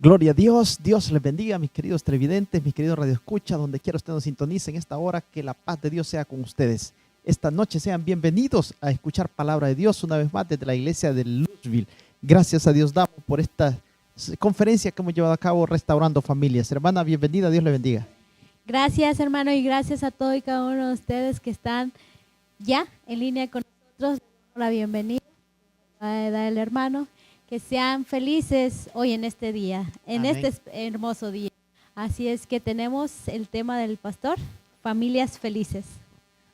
Gloria a Dios, Dios les bendiga, mis queridos televidentes, mis queridos radioescuchas, donde quiera usted nos sintonice en esta hora, que la paz de Dios sea con ustedes. Esta noche sean bienvenidos a escuchar palabra de Dios una vez más desde la iglesia de Louisville. Gracias a Dios damos por esta conferencia que hemos llevado a cabo, Restaurando Familias. Hermana, bienvenida, Dios le bendiga. Gracias, hermano, y gracias a todos y cada uno de ustedes que están ya en línea con nosotros. La bienvenida a el hermano. Que sean felices hoy en este día, en Amén. Este hermoso día. Así es que tenemos el tema del pastor, familias felices.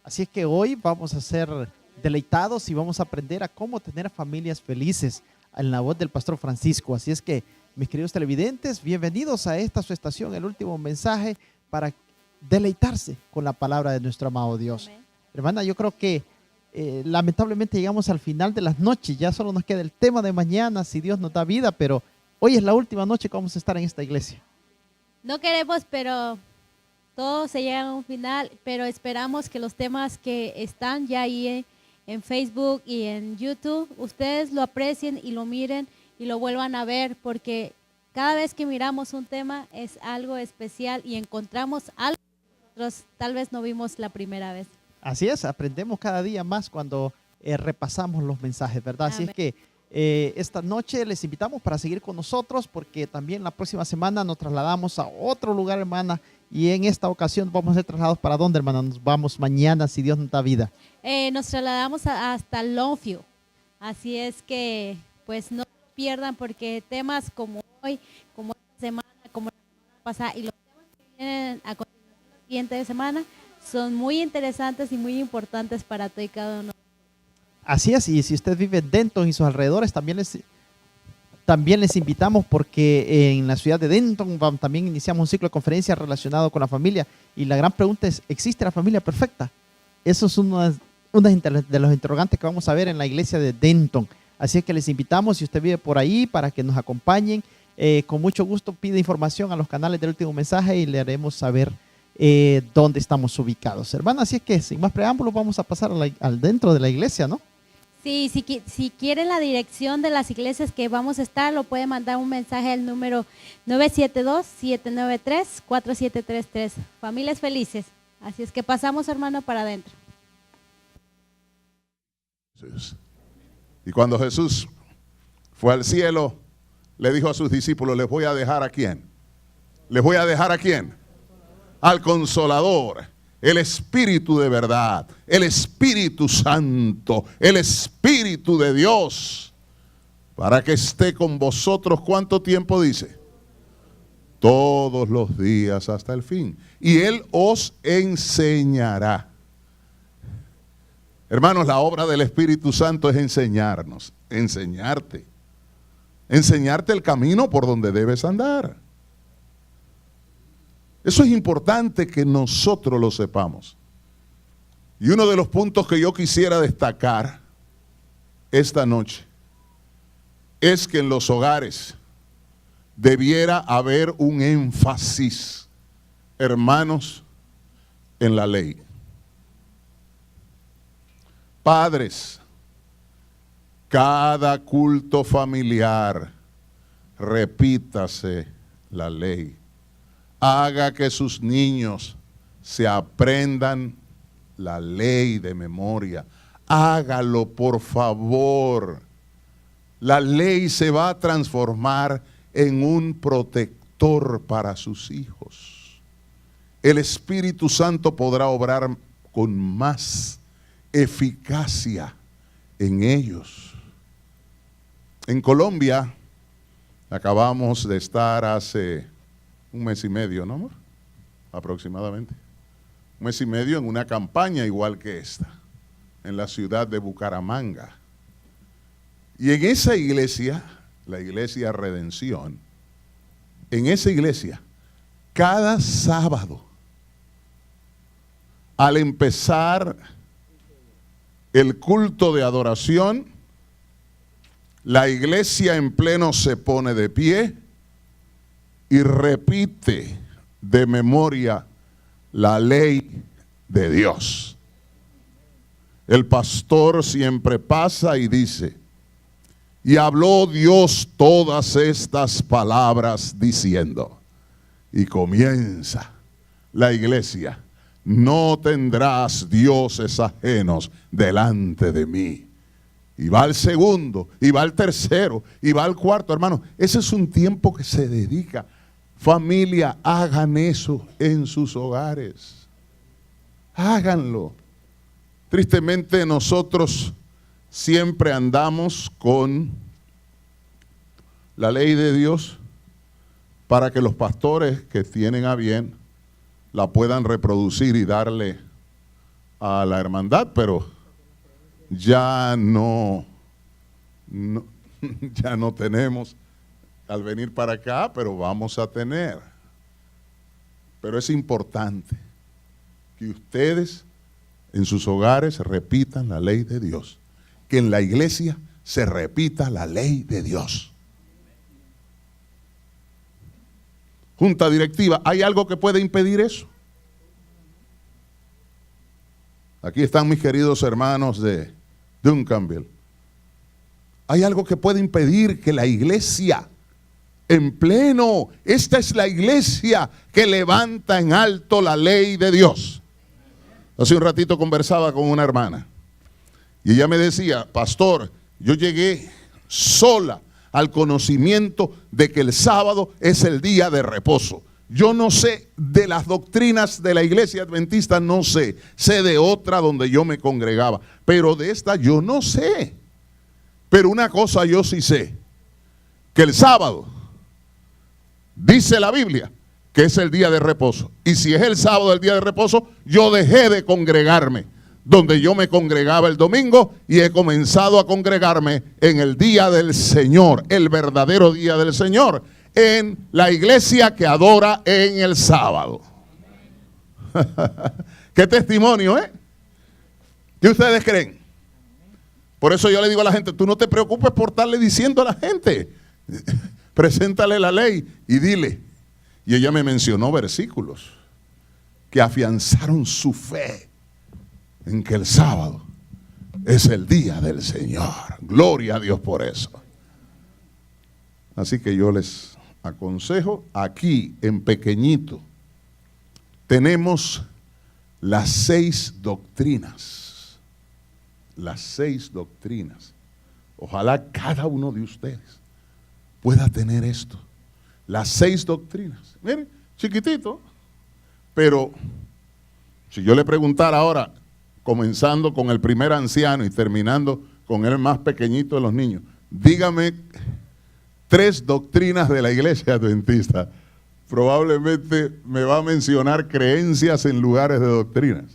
Así es que hoy vamos a ser deleitados y vamos a aprender a cómo tener familias felices en la voz del pastor Francisco. Así es que, mis queridos televidentes, bienvenidos a esta su estación, el último mensaje para deleitarse con la palabra de nuestro amado Dios. Amén. Hermana, yo creo que lamentablemente llegamos al final de las noches, ya solo nos queda el tema de mañana, si Dios nos da vida, pero hoy es la última noche que vamos a estar en esta iglesia. No queremos, pero todo se llega a un final, pero esperamos que los temas que están ya ahí en Facebook y en YouTube, ustedes lo aprecien y lo miren y lo vuelvan a ver, porque cada vez que miramos un tema es algo especial y encontramos algo que nosotros tal vez no vimos la primera vez. Así es, aprendemos cada día más cuando repasamos los mensajes, ¿verdad? Amén. Así es que esta noche les invitamos para seguir con nosotros, porque también la próxima semana nos trasladamos a otro lugar, hermana, y en esta ocasión vamos a ser trasladados ¿para dónde, hermana? Nos vamos mañana, si Dios nos da vida. Nos trasladamos hasta Longview, así es que pues no pierdan, porque temas como hoy, como esta semana, como la semana pasada y los temas que vienen a continuación la siguiente semana, son muy interesantes y muy importantes para todo y cada uno. Así es, y si usted vive en Denton y sus alrededores, también les invitamos, porque en la ciudad de Denton también iniciamos un ciclo de conferencias relacionado con la familia, y la gran pregunta es, ¿existe la familia perfecta? Eso es una de los interrogantes que vamos a ver en la iglesia de Denton. Así es que les invitamos, si usted vive por ahí, para que nos acompañen. Con mucho gusto pide información a los canales del último mensaje y le haremos saber dónde estamos ubicados, hermana. Así es que sin más preámbulos vamos a pasar al dentro de la iglesia, ¿no? Sí, si quieren la dirección de las iglesias que vamos a estar, lo puede mandar un mensaje al número 972-793-4733. Familias felices. Así es que pasamos, hermano, para adentro. Y cuando Jesús fue al cielo, le dijo a sus discípulos, ¿les voy a dejar a quién? ¿Les voy a dejar a quién? Al Consolador, el Espíritu de verdad, el Espíritu Santo, el Espíritu de Dios, para que esté con vosotros. ¿Cuánto tiempo dice? Todos los días hasta el fin. Y Él os enseñará. Hermanos, la obra del Espíritu Santo es enseñarnos, enseñarte el camino por donde debes andar. Eso es importante que nosotros lo sepamos. Y uno de los puntos que yo quisiera destacar esta noche es que en los hogares debiera haber un énfasis, hermanos, en la ley. Padres, cada culto familiar, repítase la ley. Haga que sus niños se aprendan la ley de memoria. Hágalo, por favor. La ley se va a transformar en un protector para sus hijos. El Espíritu Santo podrá obrar con más eficacia en ellos. En Colombia acabamos de estar hace un mes y medio, ¿no, amor? Aproximadamente. Un mes y medio en una campaña igual que esta, en la ciudad de Bucaramanga. Y en esa iglesia, la iglesia Redención, en esa iglesia, cada sábado, al empezar el culto de adoración, la iglesia en pleno se pone de pie y repite de memoria la ley de Dios. El pastor siempre pasa y dice, Y habló Dios todas estas palabras diciendo, y comienza la iglesia, no tendrás dioses ajenos delante de mí. Y va el segundo, y va el tercero, y va el cuarto, hermano. Ese es un tiempo que se dedica. Familia, hagan eso en sus hogares. Háganlo. Tristemente nosotros siempre andamos con la ley de Dios para que los pastores que tienen a bien la puedan reproducir y darle a la hermandad, pero ya no ya no tenemos al venir para acá, pero vamos a tener. Pero es importante que ustedes en sus hogares repitan la ley de Dios, que en la iglesia se repita la ley de Dios. Junta directiva, ¿hay algo que puede impedir eso? Aquí están mis queridos hermanos de Duncanville. ¿Hay algo que puede impedir que la iglesia en pleno, esta es la iglesia que levanta en alto la ley de Dios? Hace un ratito conversaba con una hermana y ella me decía, pastor, yo llegué sola al conocimiento de que el sábado es el día de reposo. Yo no sé de las doctrinas de la iglesia adventista, no sé. Sé de otra donde yo me congregaba, pero de esta yo no sé. Pero una cosa yo sí sé, que el sábado, dice la Biblia, que es el día de reposo. Y si es el sábado el día de reposo, yo dejé de congregarme donde yo me congregaba el domingo y he comenzado a congregarme en el día del Señor, el verdadero día del Señor, en la iglesia que adora en el sábado. Qué testimonio, ¿eh? ¿Qué ustedes creen? Por eso yo le digo a la gente, tú no te preocupes por estarle diciendo a la gente. Preséntale la ley y dile. Y ella me mencionó versículos que afianzaron su fe en que el sábado es el día del Señor. Gloria a Dios por eso. Así que yo les aconsejo, aquí en pequeñito tenemos las 6 doctrinas. Las 6 doctrinas. Ojalá cada uno de ustedes pueda tener esto. Las 6 doctrinas. Miren, chiquitito. Pero si yo le preguntara ahora, comenzando con el primer anciano y terminando con el más pequeñito de los niños, dígame 3 doctrinas de la iglesia adventista. Probablemente me va a mencionar creencias en lugares de doctrinas.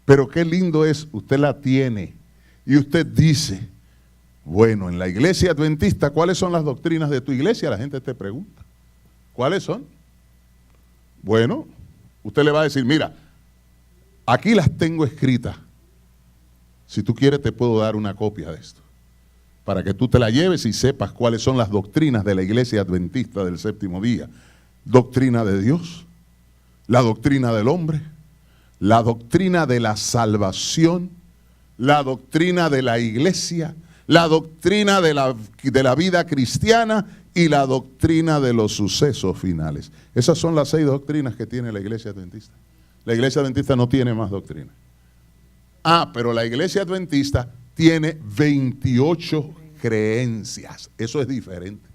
Pero qué lindo es, usted la tiene y usted dice, bueno, en la iglesia adventista, ¿cuáles son las doctrinas de tu iglesia? La gente te pregunta, ¿cuáles son? Bueno, usted le va a decir, mira, aquí las tengo escritas. Si tú quieres te puedo dar una copia de esto, para que tú te la lleves y sepas cuáles son las doctrinas de la iglesia adventista del séptimo día. Doctrina de Dios, la doctrina del hombre, la doctrina de la salvación, la doctrina de la iglesia, la doctrina de la vida cristiana y la doctrina de los sucesos finales. Esas son las 6 doctrinas que tiene la iglesia adventista. La iglesia adventista no tiene más doctrina. Pero la iglesia adventista tiene 28 creencias. Eso es diferente.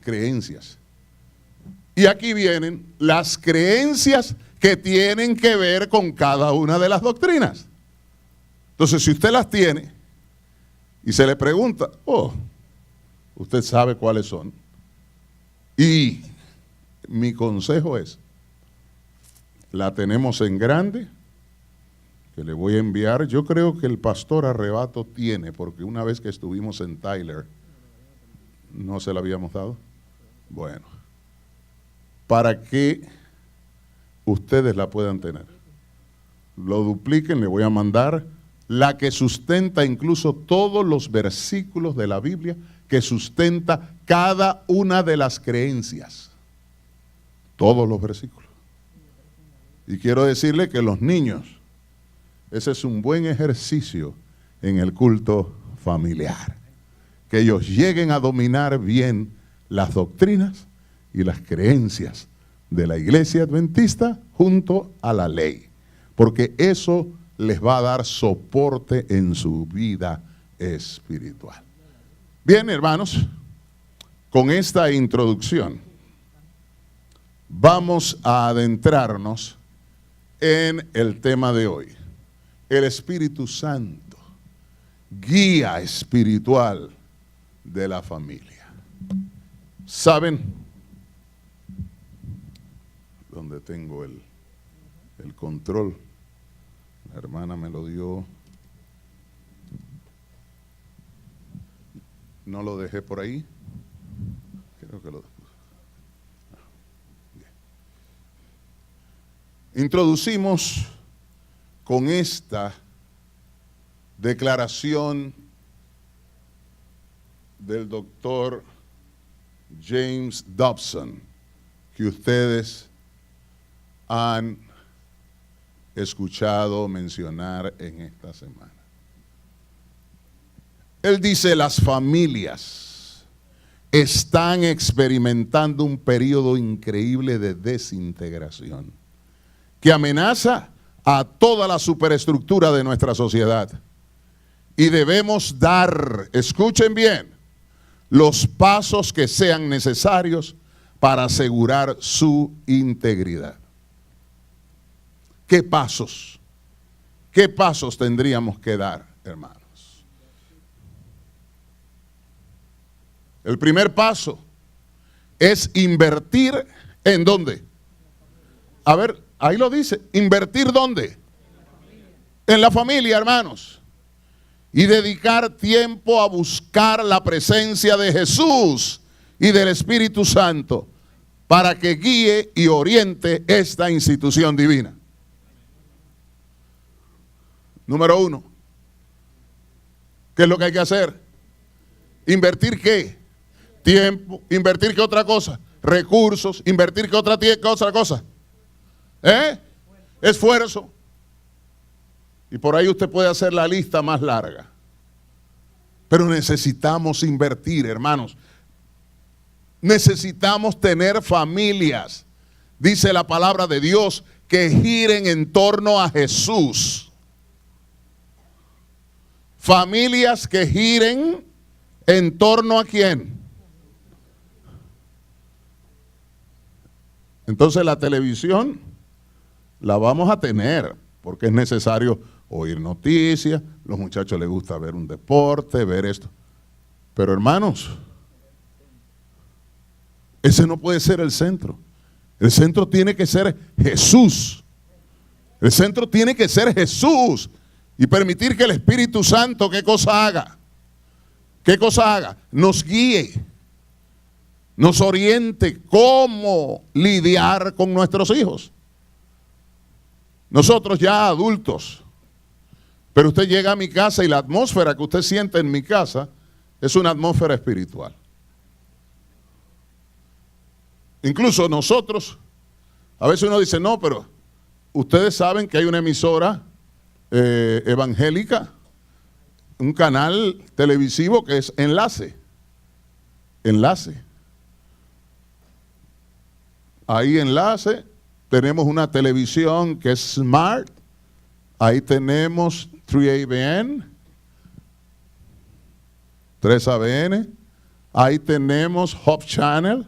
Creencias. Y aquí vienen las creencias que tienen que ver con cada una de las doctrinas. Entonces, si usted las tiene y se le pregunta, usted sabe cuáles son. Y mi consejo es, la tenemos en grande, que le voy a enviar. Yo creo que el pastor Arrebato tiene, porque una vez que estuvimos en Tyler, ¿no se la habíamos dado? Bueno, para que ustedes la puedan tener. Lo dupliquen, le voy a mandar la que sustenta incluso todos los versículos de la Biblia, que sustenta cada una de las creencias. Todos los versículos. Y quiero decirle que los niños, ese es un buen ejercicio en el culto familiar. Que ellos lleguen a dominar bien las doctrinas y las creencias de la iglesia adventista junto a la ley. Porque eso les va a dar soporte en su vida espiritual. Bien, hermanos, con esta introducción vamos a adentrarnos en el tema de hoy. El Espíritu Santo, guía espiritual de la familia. ¿Saben dónde tengo el control? La hermana me lo dio. No lo dejé por ahí. Creo que lo... Introducimos con esta declaración del doctor James Dobson, que ustedes han escuchado mencionar en esta semana. Él dice: las familias están experimentando un periodo increíble de desintegración que amenaza a toda la superestructura de nuestra sociedad. Y debemos dar, escuchen bien, los pasos que sean necesarios para asegurar su integridad. ¿Qué pasos? ¿Qué pasos tendríamos que dar, hermanos? El primer paso es invertir ¿en dónde? A ver, ahí lo dice, ¿invertir dónde? En la familia, hermanos. Y dedicar tiempo a buscar la presencia de Jesús y del Espíritu Santo para que guíe y oriente esta institución divina. Número 1. ¿Qué es lo que hay que hacer? ¿Invertir qué? Tiempo. ¿Invertir qué otra cosa? Recursos. ¿Invertir qué otra cosa? Esfuerzo. Y por ahí usted puede hacer la lista más larga. Pero necesitamos invertir, hermanos. Necesitamos tener familias, dice la palabra de Dios, que giren en torno a Jesús. Familias que giren en torno a ¿quién? Entonces la televisión la vamos a tener, porque es necesario oír noticias, los muchachos les gusta ver un deporte, ver esto. Pero hermanos, ese no puede ser el centro. El centro tiene que ser Jesús. El centro tiene que ser Jesús. Y permitir que el Espíritu Santo, ¿qué cosa haga? ¿Qué cosa haga? Nos guíe, nos oriente cómo lidiar con nuestros hijos. Nosotros ya adultos, pero usted llega a mi casa y la atmósfera que usted siente en mi casa es una atmósfera espiritual. Incluso nosotros, a veces uno dice, no, pero ustedes saben que hay una emisora evangélica, un canal televisivo que es Enlace. Ahí Enlace, tenemos una televisión que es Smart, ahí tenemos 3ABN, 3ABN, ahí tenemos Hope Channel,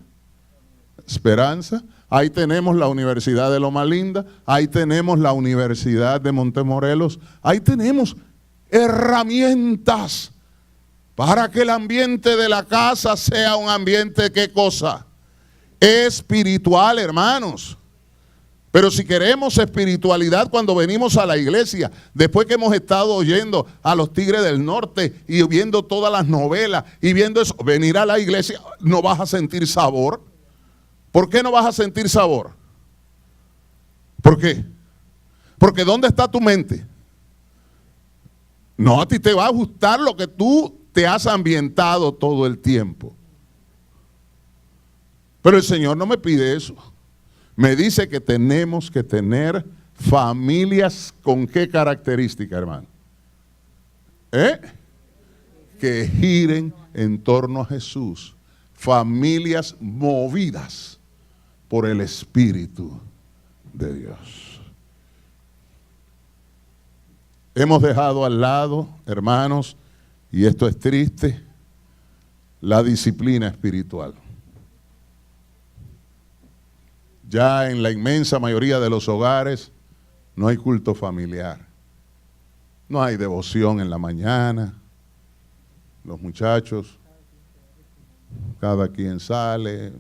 Esperanza, ahí tenemos la Universidad de Loma Linda, ahí tenemos la Universidad de Montemorelos, ahí tenemos herramientas para que el ambiente de la casa sea un ambiente, ¿qué cosa? Espiritual, hermanos. Pero si queremos espiritualidad cuando venimos a la iglesia, después que hemos estado oyendo a los Tigres del Norte y viendo todas las novelas y viendo eso, venir a la iglesia, ¿no vas a sentir sabor? ¿Por qué no vas a sentir sabor? ¿Por qué? Porque ¿dónde está tu mente? No, a ti te va a gustar lo que tú te has ambientado todo el tiempo. Pero el Señor no me pide eso. Me dice que tenemos que tener familias con qué característica, hermano. que giren en torno a Jesús. Familias movidas por el Espíritu de Dios. Hemos dejado al lado, hermanos, y esto es triste, la disciplina espiritual. Ya en la inmensa mayoría de los hogares no hay culto familiar. No hay devoción en la mañana. Los muchachos, cada quien sale,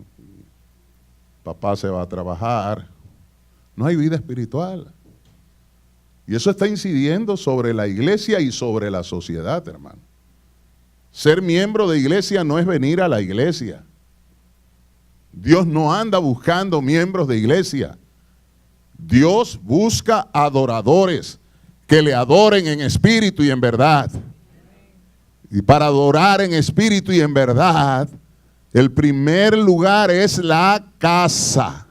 papá se va a trabajar. No hay vida espiritual. Y eso está incidiendo sobre la iglesia y sobre la sociedad, hermano. Ser miembro de iglesia no es venir a la iglesia. Dios no anda buscando miembros de iglesia. Dios busca adoradores que le adoren en espíritu y en verdad. Y para adorar en espíritu y en verdad, el primer lugar es la casa.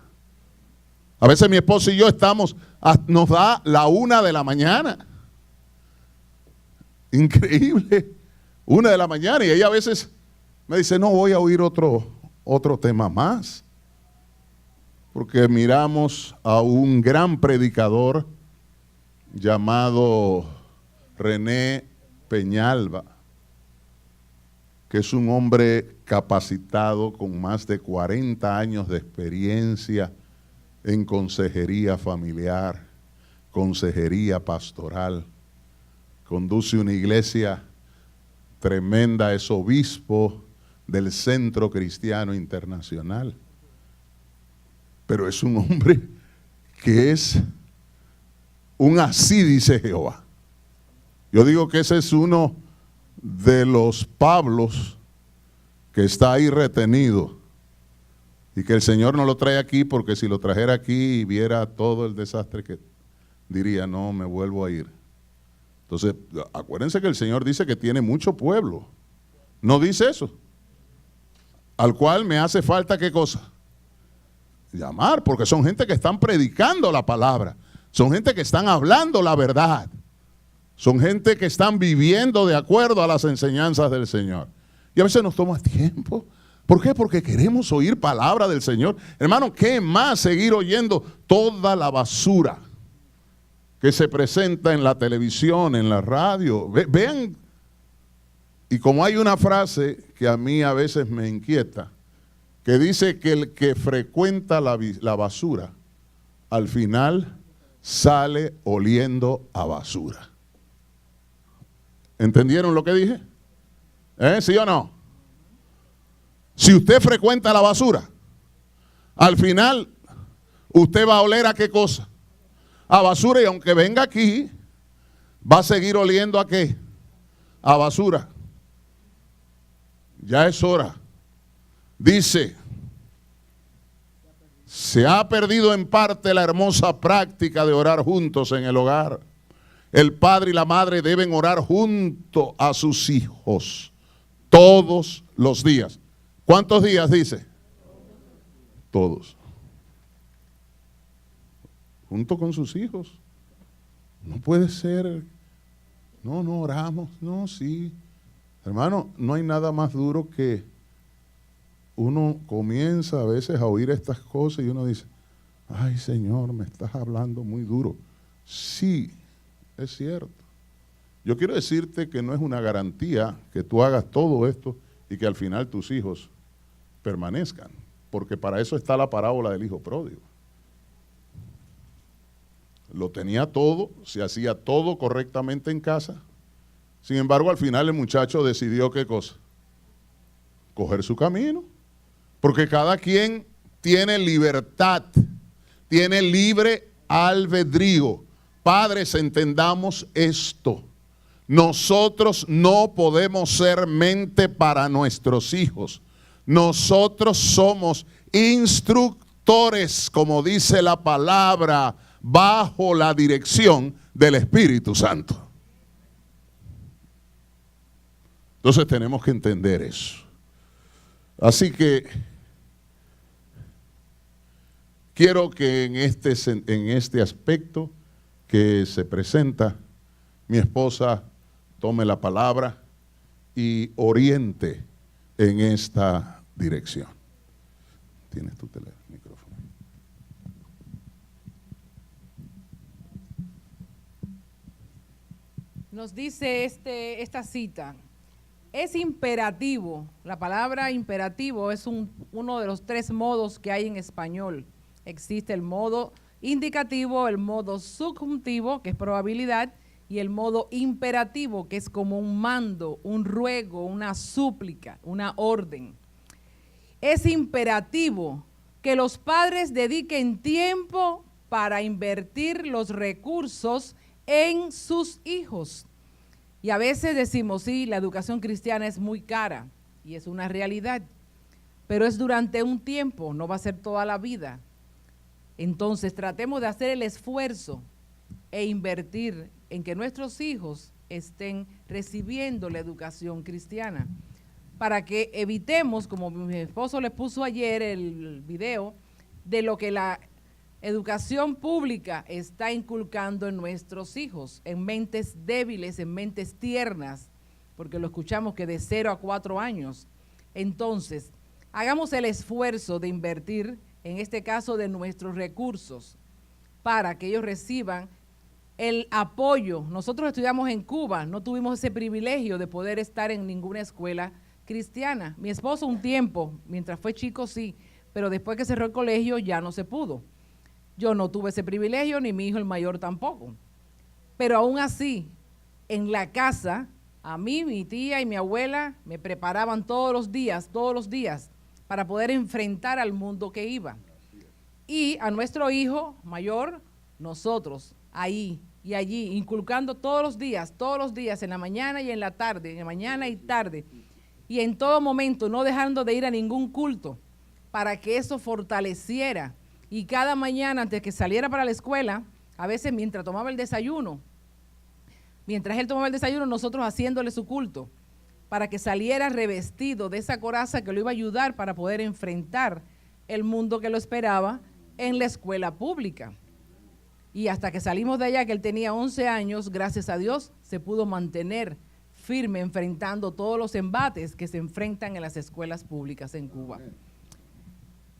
A veces mi esposo y yo nos da la 1 de la mañana. Increíble. 1 de la mañana y ella a veces me dice, no voy a oír otro tema más. Porque miramos a un gran predicador llamado René Peñalba, que es un hombre capacitado con más de 40 años de experiencia en consejería familiar, consejería pastoral. Conduce una iglesia tremenda, es obispo del Centro Cristiano Internacional. Pero es un hombre que es un así dice Jehová. Yo digo que ese es uno de los Pablos que está ahí retenido y que el Señor no lo trae aquí, porque si lo trajera aquí y viera todo el desastre, que diría, no, me vuelvo a ir. Entonces, acuérdense que el Señor dice que tiene mucho pueblo. No dice eso. Al cual me hace falta, ¿qué cosa? Llamar, porque son gente que están predicando la palabra. Son gente que están hablando la verdad. Son gente que están viviendo de acuerdo a las enseñanzas del Señor. Y a veces nos toma tiempo. ¿Por qué? Porque queremos oír palabra del Señor. Hermano, ¿qué más seguir oyendo toda la basura que se presenta en la televisión, en la radio? Vean, y como hay una frase que a mí a veces me inquieta, que dice que el que frecuenta la basura, al final sale oliendo a basura. ¿Entendieron lo que dije? ¿Sí o no? Si usted frecuenta la basura, al final usted va a oler ¿a qué cosa? A basura, y aunque venga aquí, va a seguir oliendo ¿a qué? A basura. Ya es hora. Dice, se ha perdido en parte la hermosa práctica de orar juntos en el hogar. El padre y la madre deben orar junto a sus hijos todos los días. ¿Cuántos días dice? Todos. Junto con sus hijos. No puede ser. No oramos. No, sí. Hermano, no hay nada más duro que uno comienza a veces a oír estas cosas y uno dice, ay Señor, me estás hablando muy duro. Sí, es cierto. Yo quiero decirte que no es una garantía que tú hagas todo esto y que al final tus hijos permanezcan, porque para eso está la parábola del hijo pródigo. Lo tenía todo, se hacía todo correctamente en casa. Sin embargo, al final el muchacho decidió ¿qué cosa? Coger su camino. Porque cada quien tiene libertad, tiene libre albedrío. Padres, entendamos esto. Nosotros no podemos ser mente para nuestros hijos. Nosotros somos instructores, como dice la palabra, bajo la dirección del Espíritu Santo. Entonces tenemos que entender eso. Así que quiero que en este aspecto que se presenta, mi esposa tome la palabra y oriente en esta dirección. Tienes tu micrófono. Nos dice esta cita: es imperativo, la palabra imperativo es uno de los 3 modos que hay en español. Existe el modo indicativo, el modo subjuntivo, que es probabilidad, y el modo imperativo, que es como un mando, un ruego, una súplica, una orden. Es imperativo que los padres dediquen tiempo para invertir los recursos en sus hijos. Y a veces decimos, sí, la educación cristiana es muy cara, y es una realidad, pero es durante un tiempo, no va a ser toda la vida. Entonces tratemos de hacer el esfuerzo e invertir en que nuestros hijos estén recibiendo la educación cristiana, para que evitemos, como mi esposo le puso ayer el video, de lo que la educación pública está inculcando en nuestros hijos, en mentes débiles, en mentes tiernas, porque lo escuchamos que de 0 a 4 años. Entonces, hagamos el esfuerzo de invertir, en este caso, de nuestros recursos, para que ellos reciban el apoyo. Nosotros estudiamos en Cuba, no tuvimos ese privilegio de poder estar en ninguna escuela cristiana. Mi esposo un tiempo, mientras fue chico, sí, pero después que cerró el colegio ya no se pudo. Yo no tuve ese privilegio, ni mi hijo el mayor tampoco. Pero aún así, en la casa, a mí, mi tía y mi abuela me preparaban todos los días, para poder enfrentar al mundo que iba. Y a nuestro hijo mayor, nosotros, ahí y allí, inculcando todos los días, en la mañana y en la tarde, en la mañana y tarde, y en todo momento, no dejando de ir a ningún culto, para que eso fortaleciera. Y cada mañana, antes que saliera para la escuela, a veces mientras él tomaba el desayuno, nosotros haciéndole su culto, para que saliera revestido de esa coraza que lo iba a ayudar para poder enfrentar el mundo que lo esperaba en la escuela pública. Y hasta que salimos de allá, que él tenía 11 años, gracias a Dios, se pudo mantener firme enfrentando todos los embates que se enfrentan en las escuelas públicas en Cuba.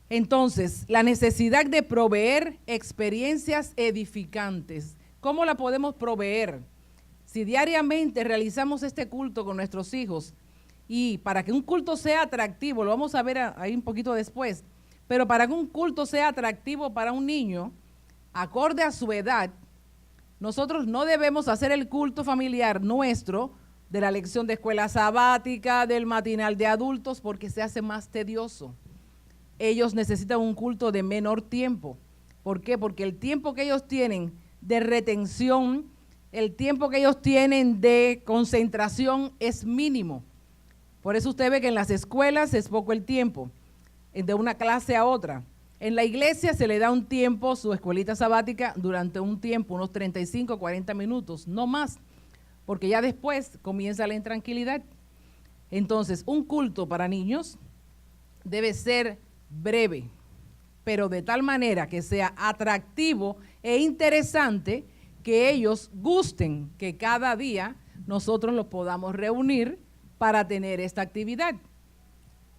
Entonces, la necesidad de proveer experiencias edificantes. ¿Cómo la podemos proveer? Si diariamente realizamos este culto con nuestros hijos, y para que un culto sea atractivo, lo vamos a ver ahí un poquito después, pero para que un culto sea atractivo para un niño, acorde a su edad, nosotros no debemos hacer el culto familiar nuestro de la lección de escuela sabática, del matinal de adultos, porque se hace más tedioso. Ellos necesitan un culto de menor tiempo. ¿Por qué? Porque el tiempo que ellos tienen de retención, el tiempo que ellos tienen de concentración es mínimo. Por eso usted ve que en las escuelas es poco el tiempo, de una clase a otra. En la iglesia se le da un tiempo, su escuelita sabática, durante un tiempo, unos 35, 40 minutos, no más, porque ya después comienza la intranquilidad. Entonces, un culto para niños debe ser breve, pero de tal manera que sea atractivo e interesante, que ellos gusten que cada día nosotros los podamos reunir para tener esta actividad.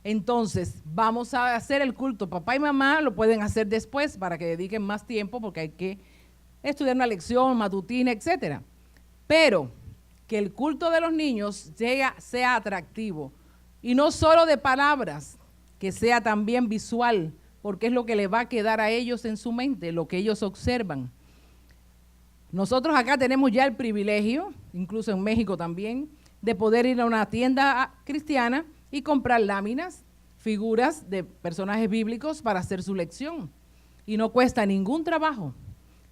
Entonces, vamos a hacer el culto. Papá y mamá lo pueden hacer después para que dediquen más tiempo, porque hay que estudiar una lección matutina, etcétera. Pero que el culto de los niños sea atractivo, y no solo de palabras, que sea también visual, porque es lo que le va a quedar a ellos en su mente, lo que ellos observan. Nosotros acá tenemos ya el privilegio, incluso en México también, de poder ir a una tienda cristiana y comprar láminas, figuras de personajes bíblicos para hacer su lección. Y no cuesta ningún trabajo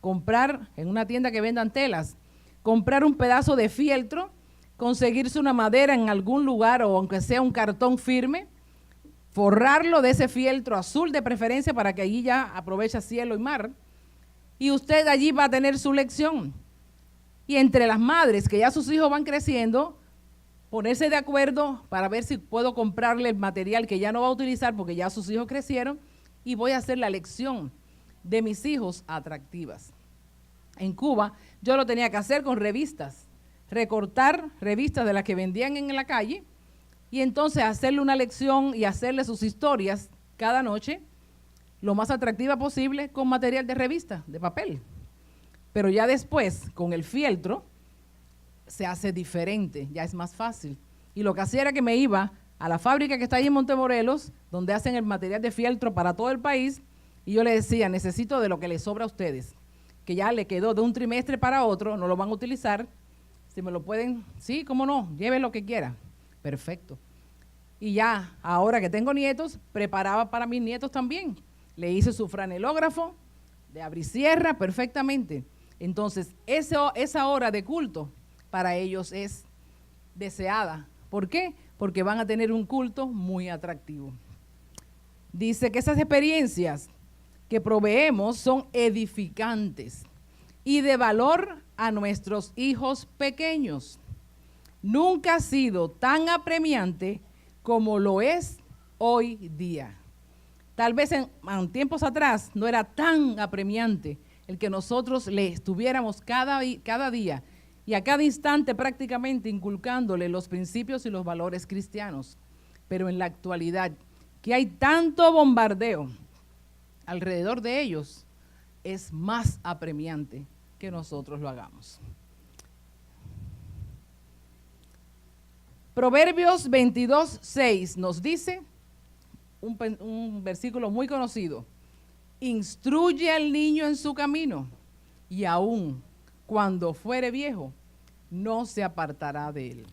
comprar en una tienda que vendan telas, comprar un pedazo de fieltro, conseguirse una madera en algún lugar, o aunque sea un cartón firme, forrarlo de ese fieltro azul de preferencia, para que allí ya aproveche cielo y mar, y usted allí va a tener su lección. Y entre las madres que ya sus hijos van creciendo, ponerse de acuerdo para ver si puedo comprarle el material que ya no va a utilizar porque ya sus hijos crecieron, y voy a hacer la lección de mis hijos atractivas. En Cuba yo lo tenía que hacer con revistas recortar revistas de las que vendían en la calle y entonces hacerle una lección y hacerle sus historias cada noche lo más atractiva posible con material de revista, de papel. Pero ya después, con el fieltro, se hace diferente, ya es más fácil. Y lo que hacía era que me iba a la fábrica que está ahí en Montemorelos, donde hacen el material de fieltro para todo el país, y yo le decía, necesito de lo que les sobra a ustedes, que ya le quedó de un trimestre para otro, no lo van a utilizar, si me lo pueden, sí, cómo no, lleve lo que quiera. Perfecto. Y ya, ahora que tengo nietos, preparaba para mis nietos también. Le hice su franelógrafo de abrisierra perfectamente. Entonces, esa hora de culto para ellos es deseada. ¿Por qué? Porque van a tener un culto muy atractivo. Dice que esas experiencias que proveemos son edificantes y de valor a nuestros hijos pequeños. Nunca ha sido tan apremiante como lo es hoy día. Tal vez en tiempos atrás no era tan apremiante el que nosotros le estuviéramos cada día y a cada instante prácticamente inculcándole los principios y los valores cristianos. Pero en la actualidad, que hay tanto bombardeo alrededor de ellos, es más apremiante que nosotros lo hagamos. Proverbios 22:6 nos dice, un versículo muy conocido: instruye al niño en su camino, y aun cuando fuere viejo, no se apartará de él.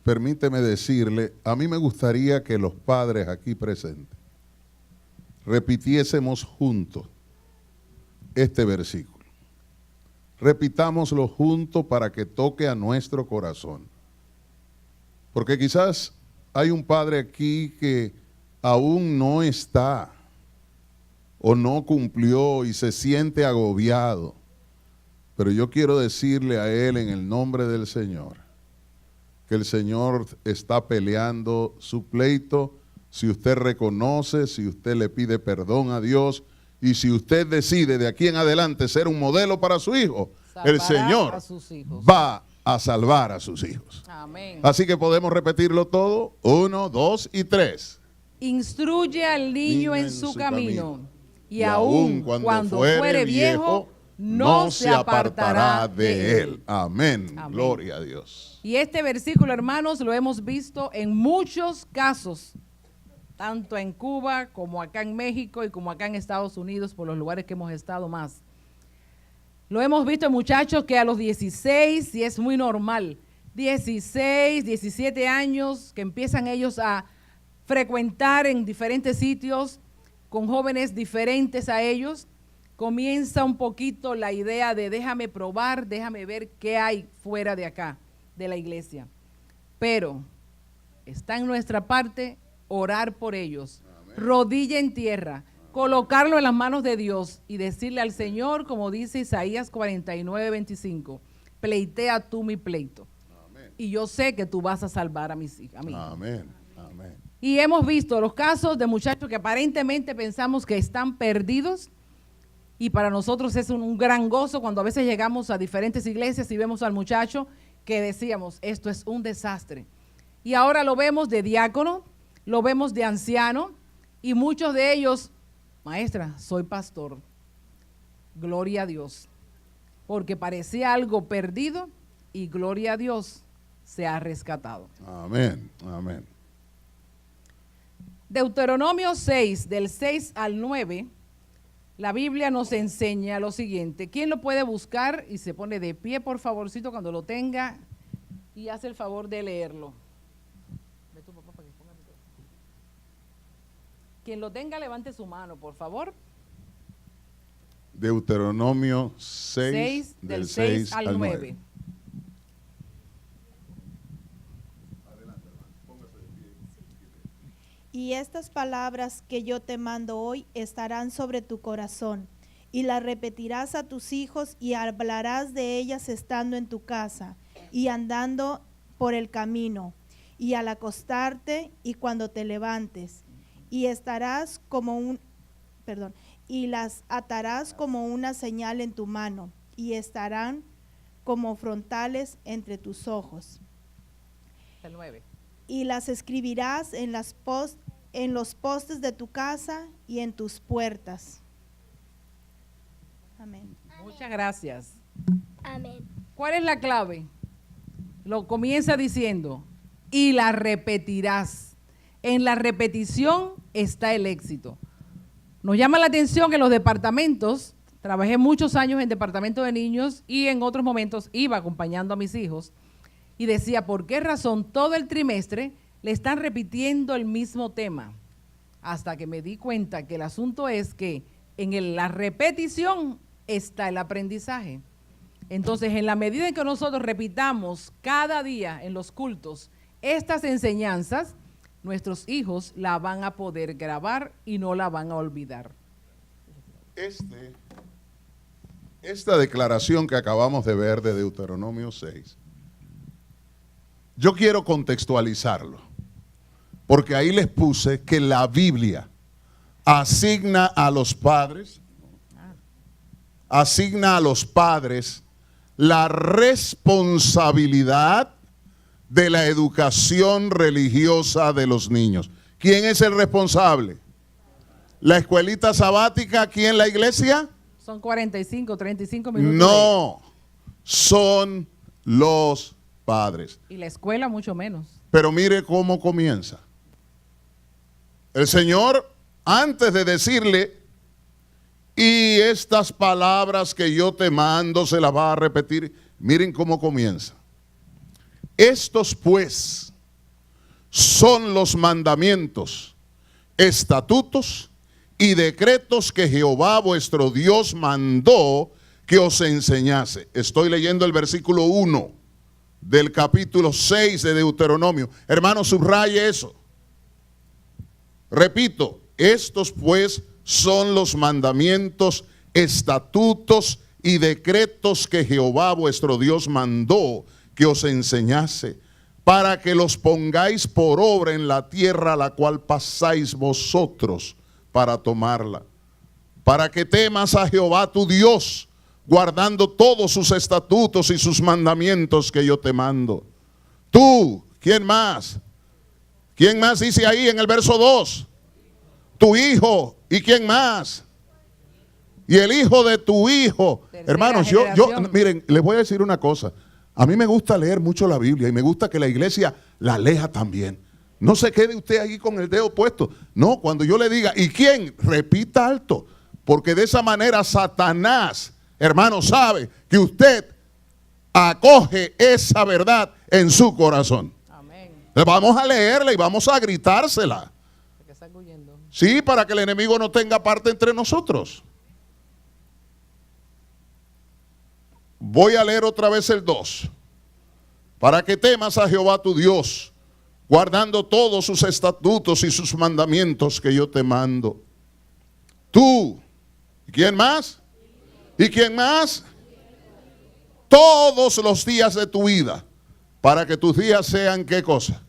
Permíteme decirle, a mí me gustaría que los padres aquí presentes repitiésemos juntos este versículo. Repitámoslo juntos para que toque a nuestro corazón. Porque quizás hay un padre aquí que aún no está o no cumplió y se siente agobiado. Pero yo quiero decirle a él en el nombre del Señor que el Señor está peleando su pleito. Si usted reconoce, si usted le pide perdón a Dios y si usted decide de aquí en adelante ser un modelo para su hijo, el Señor va a salvar a sus hijos. Amén. Así que podemos repetirlo todo. 1, 2 y 3. Instruye al niño en su camino, y aun cuando fuere viejo, no se apartará de él. Amén. Amén. Gloria a Dios. Y este versículo, hermanos, lo hemos visto en muchos casos, tanto en Cuba como acá en México y como acá en Estados Unidos, por los lugares que hemos estado más. Lo hemos visto en muchachos que a los 16, y es muy normal, 16, 17 años, que empiezan ellos a frecuentar en diferentes sitios con jóvenes diferentes a ellos, comienza un poquito la idea de déjame probar, déjame ver qué hay fuera de acá, de la iglesia. Pero está en nuestra parte orar por ellos, rodilla en tierra, colocarlo en las manos de Dios y decirle al Señor, como dice Isaías 49:25, pleitea tú mi pleito. Amén. Y yo sé que tú vas a salvar a mis hijos. Amén. Amén. Y hemos visto los casos de muchachos que aparentemente pensamos que están perdidos, y para nosotros es un gran gozo cuando a veces llegamos a diferentes iglesias y vemos al muchacho que decíamos, esto es un desastre. Y ahora lo vemos de diácono, lo vemos de anciano, y muchos de ellos, maestra, soy pastor. Gloria a Dios. Porque parecía algo perdido y gloria a Dios se ha rescatado. Amén. Amén. Deuteronomio 6, del 6 al 9, la Biblia nos enseña lo siguiente. ¿Quién lo puede buscar? Y se pone de pie, por favorcito, cuando lo tenga, y hace el favor de leerlo. Quien lo tenga, levante su mano, por favor. Deuteronomio 6, del 6 al 9. Y estas palabras que yo te mando hoy estarán sobre tu corazón, y las repetirás a tus hijos y hablarás de ellas estando en tu casa y andando por el camino y al acostarte y cuando te levantes, y estarás como y las atarás como una señal en tu mano, y estarán como frontales entre tus ojos. El 9. Y las escribirás en los postes de tu casa y en tus puertas. Amén. Muchas gracias. Amén. ¿Cuál es la clave? Lo comienza diciendo, y la repetirás. En la repetición está el éxito. Nos llama la atención que los departamentos, trabajé muchos años en departamento de niños y en otros momentos iba acompañando a mis hijos y decía, ¿por qué razón todo el trimestre le están repitiendo el mismo tema? Hasta que me di cuenta que el asunto es que en la repetición está el aprendizaje. Entonces, en la medida en que nosotros repitamos cada día en los cultos estas enseñanzas, nuestros hijos la van a poder grabar y no la van a olvidar. Esta declaración que acabamos de ver de Deuteronomio 6, yo quiero contextualizarlo, porque ahí les puse que la Biblia asigna a los padres la responsabilidad de la educación religiosa de los niños. ¿Quién es el responsable? ¿La escuelita sabática aquí en la iglesia? Son 45, 35 minutos. No, son los padres. Y la escuela mucho menos. Pero mire cómo comienza. El Señor, antes de decirle, y estas palabras que yo te mando se las va a repetir, miren cómo comienza. Estos pues son los mandamientos, estatutos y decretos que Jehová vuestro Dios mandó que os enseñase. Estoy leyendo el versículo 1 del capítulo 6 de Deuteronomio. Hermano, subraye eso. Repito, estos pues son los mandamientos, estatutos y decretos que Jehová vuestro Dios mandó que os enseñase, para que los pongáis por obra en la tierra a la cual pasáis vosotros para tomarla, para que temas a Jehová tu Dios, guardando todos sus estatutos y sus mandamientos que yo te mando. Tú, ¿quién más? ¿Quién más dice ahí en el verso 2? Tu hijo, ¿y quién más? Y el hijo de tu hijo. Hermanos, yo miren, les voy a decir una cosa. A mí me gusta leer mucho la Biblia y me gusta que la iglesia la lea también. No se quede usted ahí con el dedo puesto. No, cuando yo le diga, ¿y quién? Repita alto. Porque de esa manera Satanás, hermano, sabe que usted acoge esa verdad en su corazón. Amén. Vamos a leerla y vamos a gritársela. Sí, para que el enemigo no tenga parte entre nosotros. Voy a leer otra vez el 2. Para que temas a Jehová tu Dios, guardando todos sus estatutos y sus mandamientos que yo te mando. Tú, ¿y quién más? ¿Y quién más? Todos los días de tu vida, para que tus días sean, ¿qué cosa?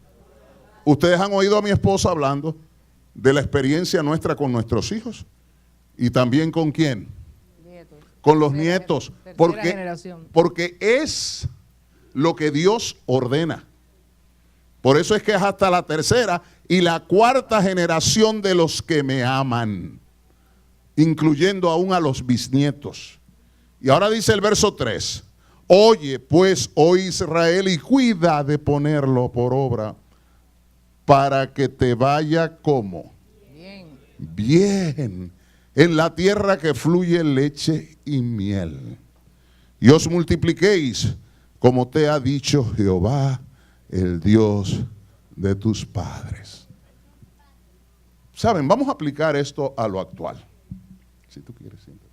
Ustedes han oído a mi esposa hablando de la experiencia nuestra con nuestros hijos. ¿Y también con quién? Nietos. Con los nietos. Generación. Porque es lo que Dios ordena. Por eso es que es hasta la tercera y la cuarta generación de los que me aman, incluyendo aún a los bisnietos. Y ahora dice el verso 3. Oye pues, oh Israel, y cuida de ponerlo por obra, para que te vaya como bien en la tierra que fluye leche y miel, y os multipliquéis como te ha dicho Jehová, el Dios de tus padres. Saben, vamos a aplicar esto a lo actual. Si tú quieres, siéntate.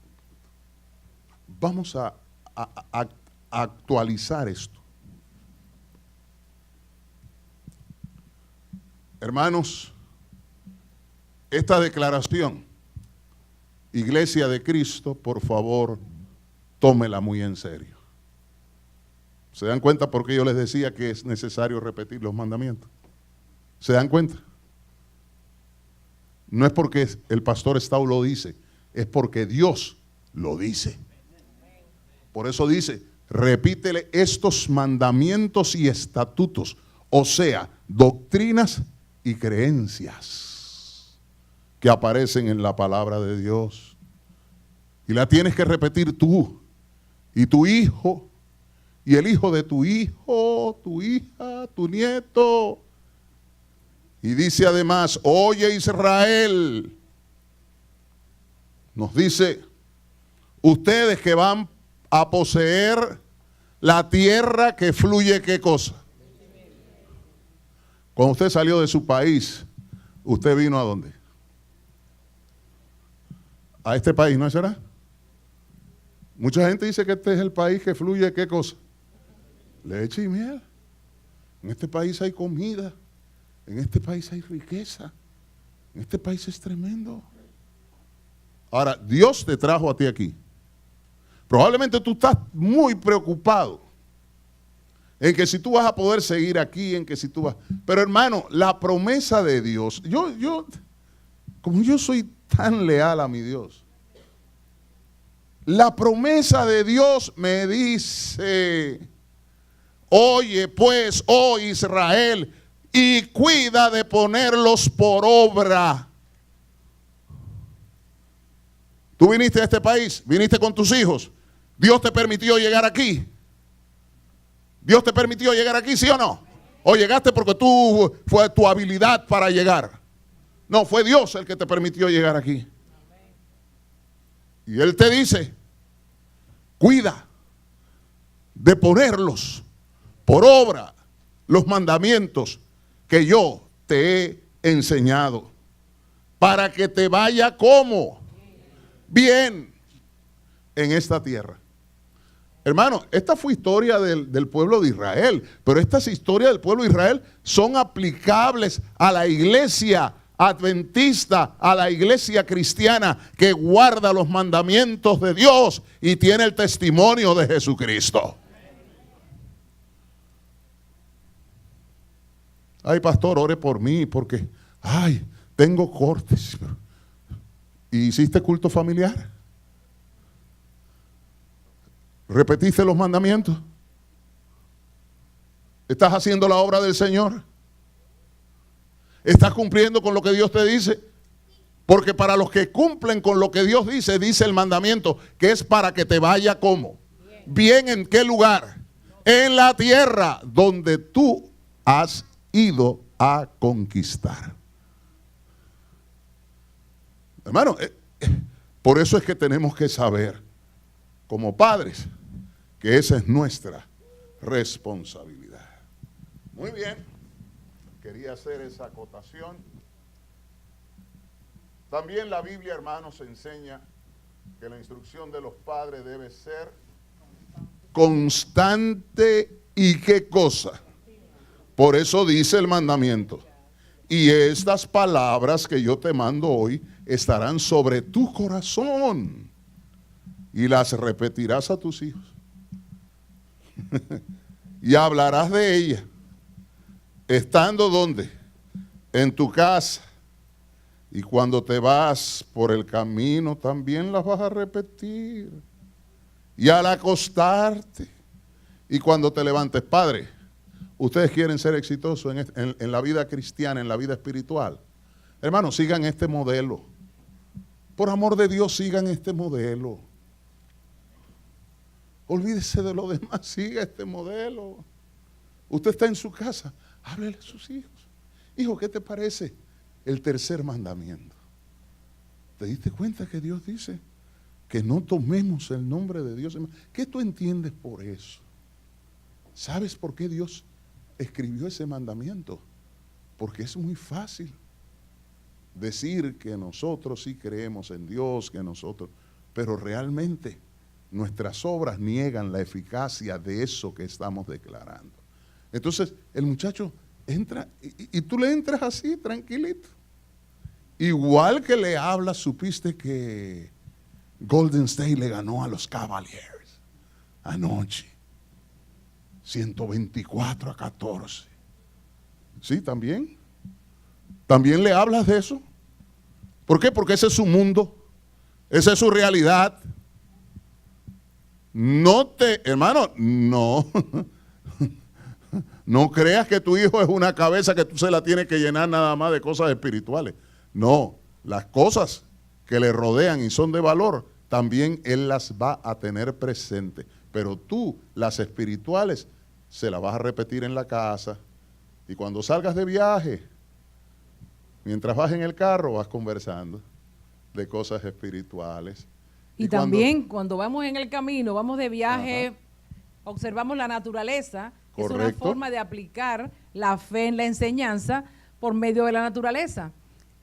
Vamos a actualizar esto. Hermanos, esta declaración, Iglesia de Cristo, por favor, tómela muy en serio. ¿Se dan cuenta por qué yo les decía que es necesario repetir los mandamientos? ¿Se dan cuenta? No es porque el pastor Stau lo dice, es porque Dios lo dice. Por eso dice, repítele estos mandamientos y estatutos, o sea, doctrinas y creencias que aparecen en la palabra de Dios. Y la tienes que repetir tú y tu hijo y el hijo de tu hijo, tu hija, tu nieto. Y dice además, oye Israel, nos dice, ustedes que van a poseer la tierra que fluye, ¿qué cosa? Cuando usted salió de su país, ¿usted vino a dónde? A este país, ¿no será? Mucha gente dice que este es el país que fluye, ¿qué cosa? Leche y miel. En este país hay comida. En este país hay riqueza. En este país es tremendo. Ahora, Dios te trajo a ti aquí. Probablemente tú estás muy preocupado en que si tú vas a poder seguir aquí, en que si tú vas... Pero hermano, la promesa de Dios, como yo soy tan leal a mi Dios, la promesa de Dios me dice, oye pues, oh Israel, y cuida de ponerlos por obra. Tú viniste a este país, viniste con tus hijos, Dios te permitió llegar aquí. Dios te permitió llegar aquí, ¿sí o no? O llegaste porque fue tu habilidad para llegar. No, fue Dios el que te permitió llegar aquí. Y Él te dice, cuida de ponerlos por obra los mandamientos que yo te he enseñado, para que te vaya como bien en esta tierra. Hermano, esta fue historia del pueblo de Israel, pero estas historias del pueblo de Israel son aplicables a la iglesia adventista, a la iglesia cristiana que guarda los mandamientos de Dios y tiene el testimonio de Jesucristo. Ay, pastor, ore por mí porque, tengo cortes. ¿Y hiciste culto familiar? ¿Repetiste los mandamientos? ¿Estás haciendo la obra del Señor? ¿Estás cumpliendo con lo que Dios te dice? Porque para los que cumplen con lo que Dios dice, dice el mandamiento, que es para que te vaya ¿cómo? Bien, ¿en qué lugar? En la tierra donde tú has ido a conquistar. Hermano, por eso es que tenemos que saber, como padres, que esa es nuestra responsabilidad. Muy bien, quería hacer esa acotación. También la Biblia, hermanos, enseña que la instrucción de los padres debe ser constante y ¿qué cosa? Por eso dice el mandamiento. Y estas palabras que yo te mando hoy estarán sobre tu corazón y las repetirás a tus hijos. Y hablarás de ella, estando ¿dónde? En tu casa. Y cuando te vas por el camino también las vas a repetir. Y al acostarte. Y cuando te levantes, Padre, ustedes quieren ser exitosos en la vida cristiana, en la vida espiritual. Hermanos, sigan este modelo. Por amor de Dios, sigan este modelo. Olvídese de lo demás, siga este modelo. Usted está en su casa, háblele a sus hijos. Hijo, ¿qué te parece el tercer mandamiento? ¿Te diste cuenta que Dios dice que no tomemos el nombre de Dios? ¿Qué tú entiendes por eso? ¿Sabes por qué Dios escribió ese mandamiento? Porque es muy fácil decir que nosotros sí creemos en Dios, que nosotros, pero realmente nuestras obras niegan la eficacia de eso que estamos declarando. Entonces el muchacho entra y tú le entras así, tranquilito. Igual que le hablas, supiste que Golden State le ganó a los Cavaliers anoche. 124-14. Sí, también. También le hablas de eso. ¿Por qué? Porque ese es su mundo. Esa es su realidad. hermano, no. No creas que tu hijo es una cabeza que tú se la tienes que llenar nada más de cosas espirituales. No, las cosas que le rodean y son de valor, también él las va a tener presente. Pero tú, las espirituales, se las vas a repetir en la casa. Y cuando salgas de viaje, mientras vas en el carro, vas conversando de cosas espirituales. Y también cuando vamos en el camino, vamos de viaje, ajá, observamos la naturaleza. Correcto. Es una forma de aplicar la fe en la enseñanza por medio de la naturaleza.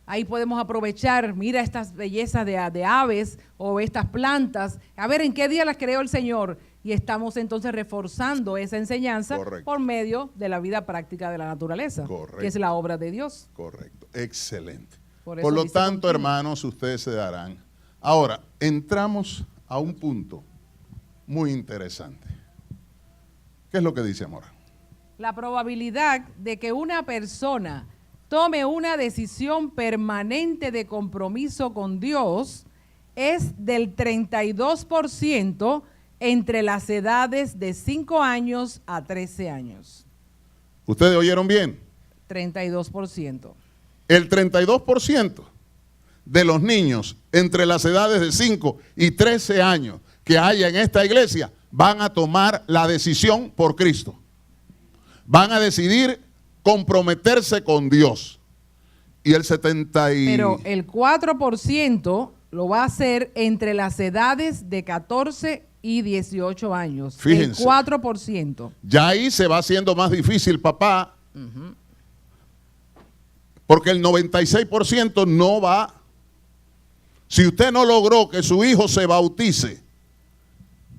Ahí podemos aprovechar, mira estas bellezas de aves o estas plantas, a ver en qué día las creó el Señor. Y estamos entonces reforzando esa enseñanza. Correcto. Por medio de la vida práctica de la naturaleza. Correcto. Que es la obra de Dios. Correcto, excelente. Por lo tanto, hermanos, ustedes se darán. Ahora, entramos a un punto muy interesante. ¿Qué es lo que dice, amor? La probabilidad de que una persona tome una decisión permanente de compromiso con Dios es del 32% entre las edades de 5 años a 13 años. ¿Ustedes oyeron bien? 32%. El 32% de los niños entre las edades de 5 y 13 años que haya en esta iglesia van a tomar la decisión por Cristo. Van a decidir comprometerse con Dios. Y el 70%. Pero el 4% lo va a hacer entre las edades de 14 y 18 años. Fíjense. El 4%. Ya ahí se va haciendo más difícil, papá. Porque el 96% no va. Si usted no logró que su hijo se bautice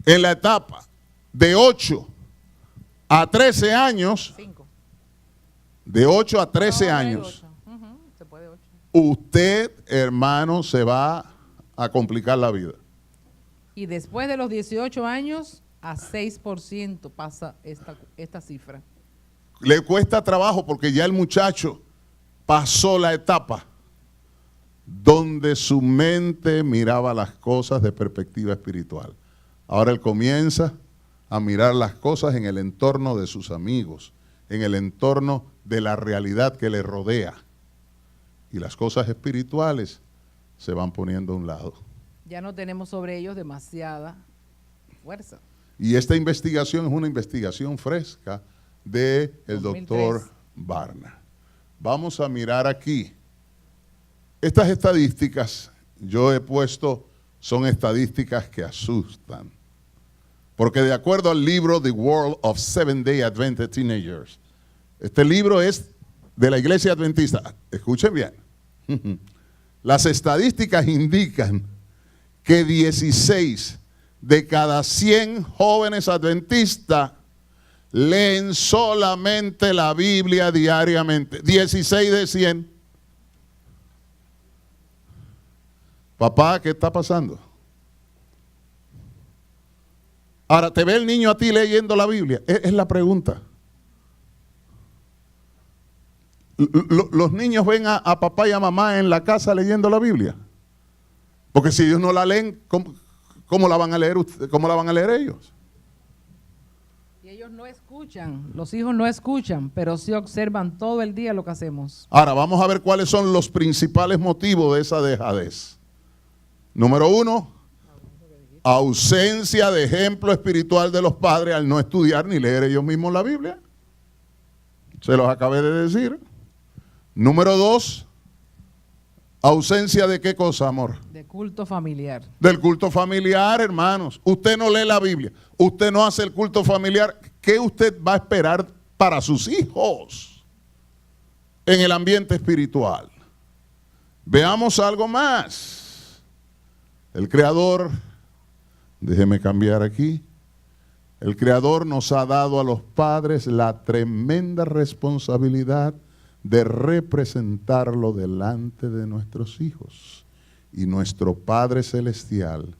en la etapa de 8 a 13 años, 5. De 8 a 13 años, se puede 8. Usted, hermano, se va a complicar la vida. Y después de los 18 años, a 6% pasa esta cifra. Le cuesta trabajo porque ya el muchacho pasó la etapa donde su mente miraba las cosas de perspectiva espiritual. Ahora él comienza a mirar las cosas en el entorno de sus amigos, en el entorno de la realidad que le rodea. Y las cosas espirituales se van poniendo a un lado. Ya no tenemos sobre ellos demasiada fuerza. Y esta investigación es una investigación fresca del doctor Barna. Vamos a mirar aquí. Estas estadísticas, yo he puesto, son estadísticas que asustan. Porque de acuerdo al libro The World of Seventh-day Adventist Teenagers, este libro es de la Iglesia Adventista. Escuchen bien. Las estadísticas indican que 16 de cada 100 jóvenes adventistas leen solamente la Biblia diariamente. 16 de 100. Papá, ¿qué está pasando? Ahora, ¿te ve el niño a ti leyendo la Biblia? Es la pregunta. Los niños ven a papá y a mamá en la casa leyendo la Biblia. Porque si ellos no la leen, ¿cómo la van a leer ustedes? ¿Cómo la van a leer ellos? Y ellos no escuchan, los hijos no escuchan, pero sí observan todo el día lo que hacemos. Ahora, vamos a ver cuáles son los principales motivos de esa dejadez. Número 1, ausencia de ejemplo espiritual de los padres al no estudiar ni leer ellos mismos la Biblia. Se los acabé de decir. Número 2, ausencia de qué cosa, amor? De culto familiar. Del culto familiar, hermanos. Usted no lee la Biblia, usted no hace el culto familiar. ¿Qué usted va a esperar para sus hijos en el ambiente espiritual? Veamos algo más. El Creador, déjeme cambiar aquí. El Creador nos ha dado a los padres la tremenda responsabilidad de representarlo delante de nuestros hijos. Y nuestro Padre Celestial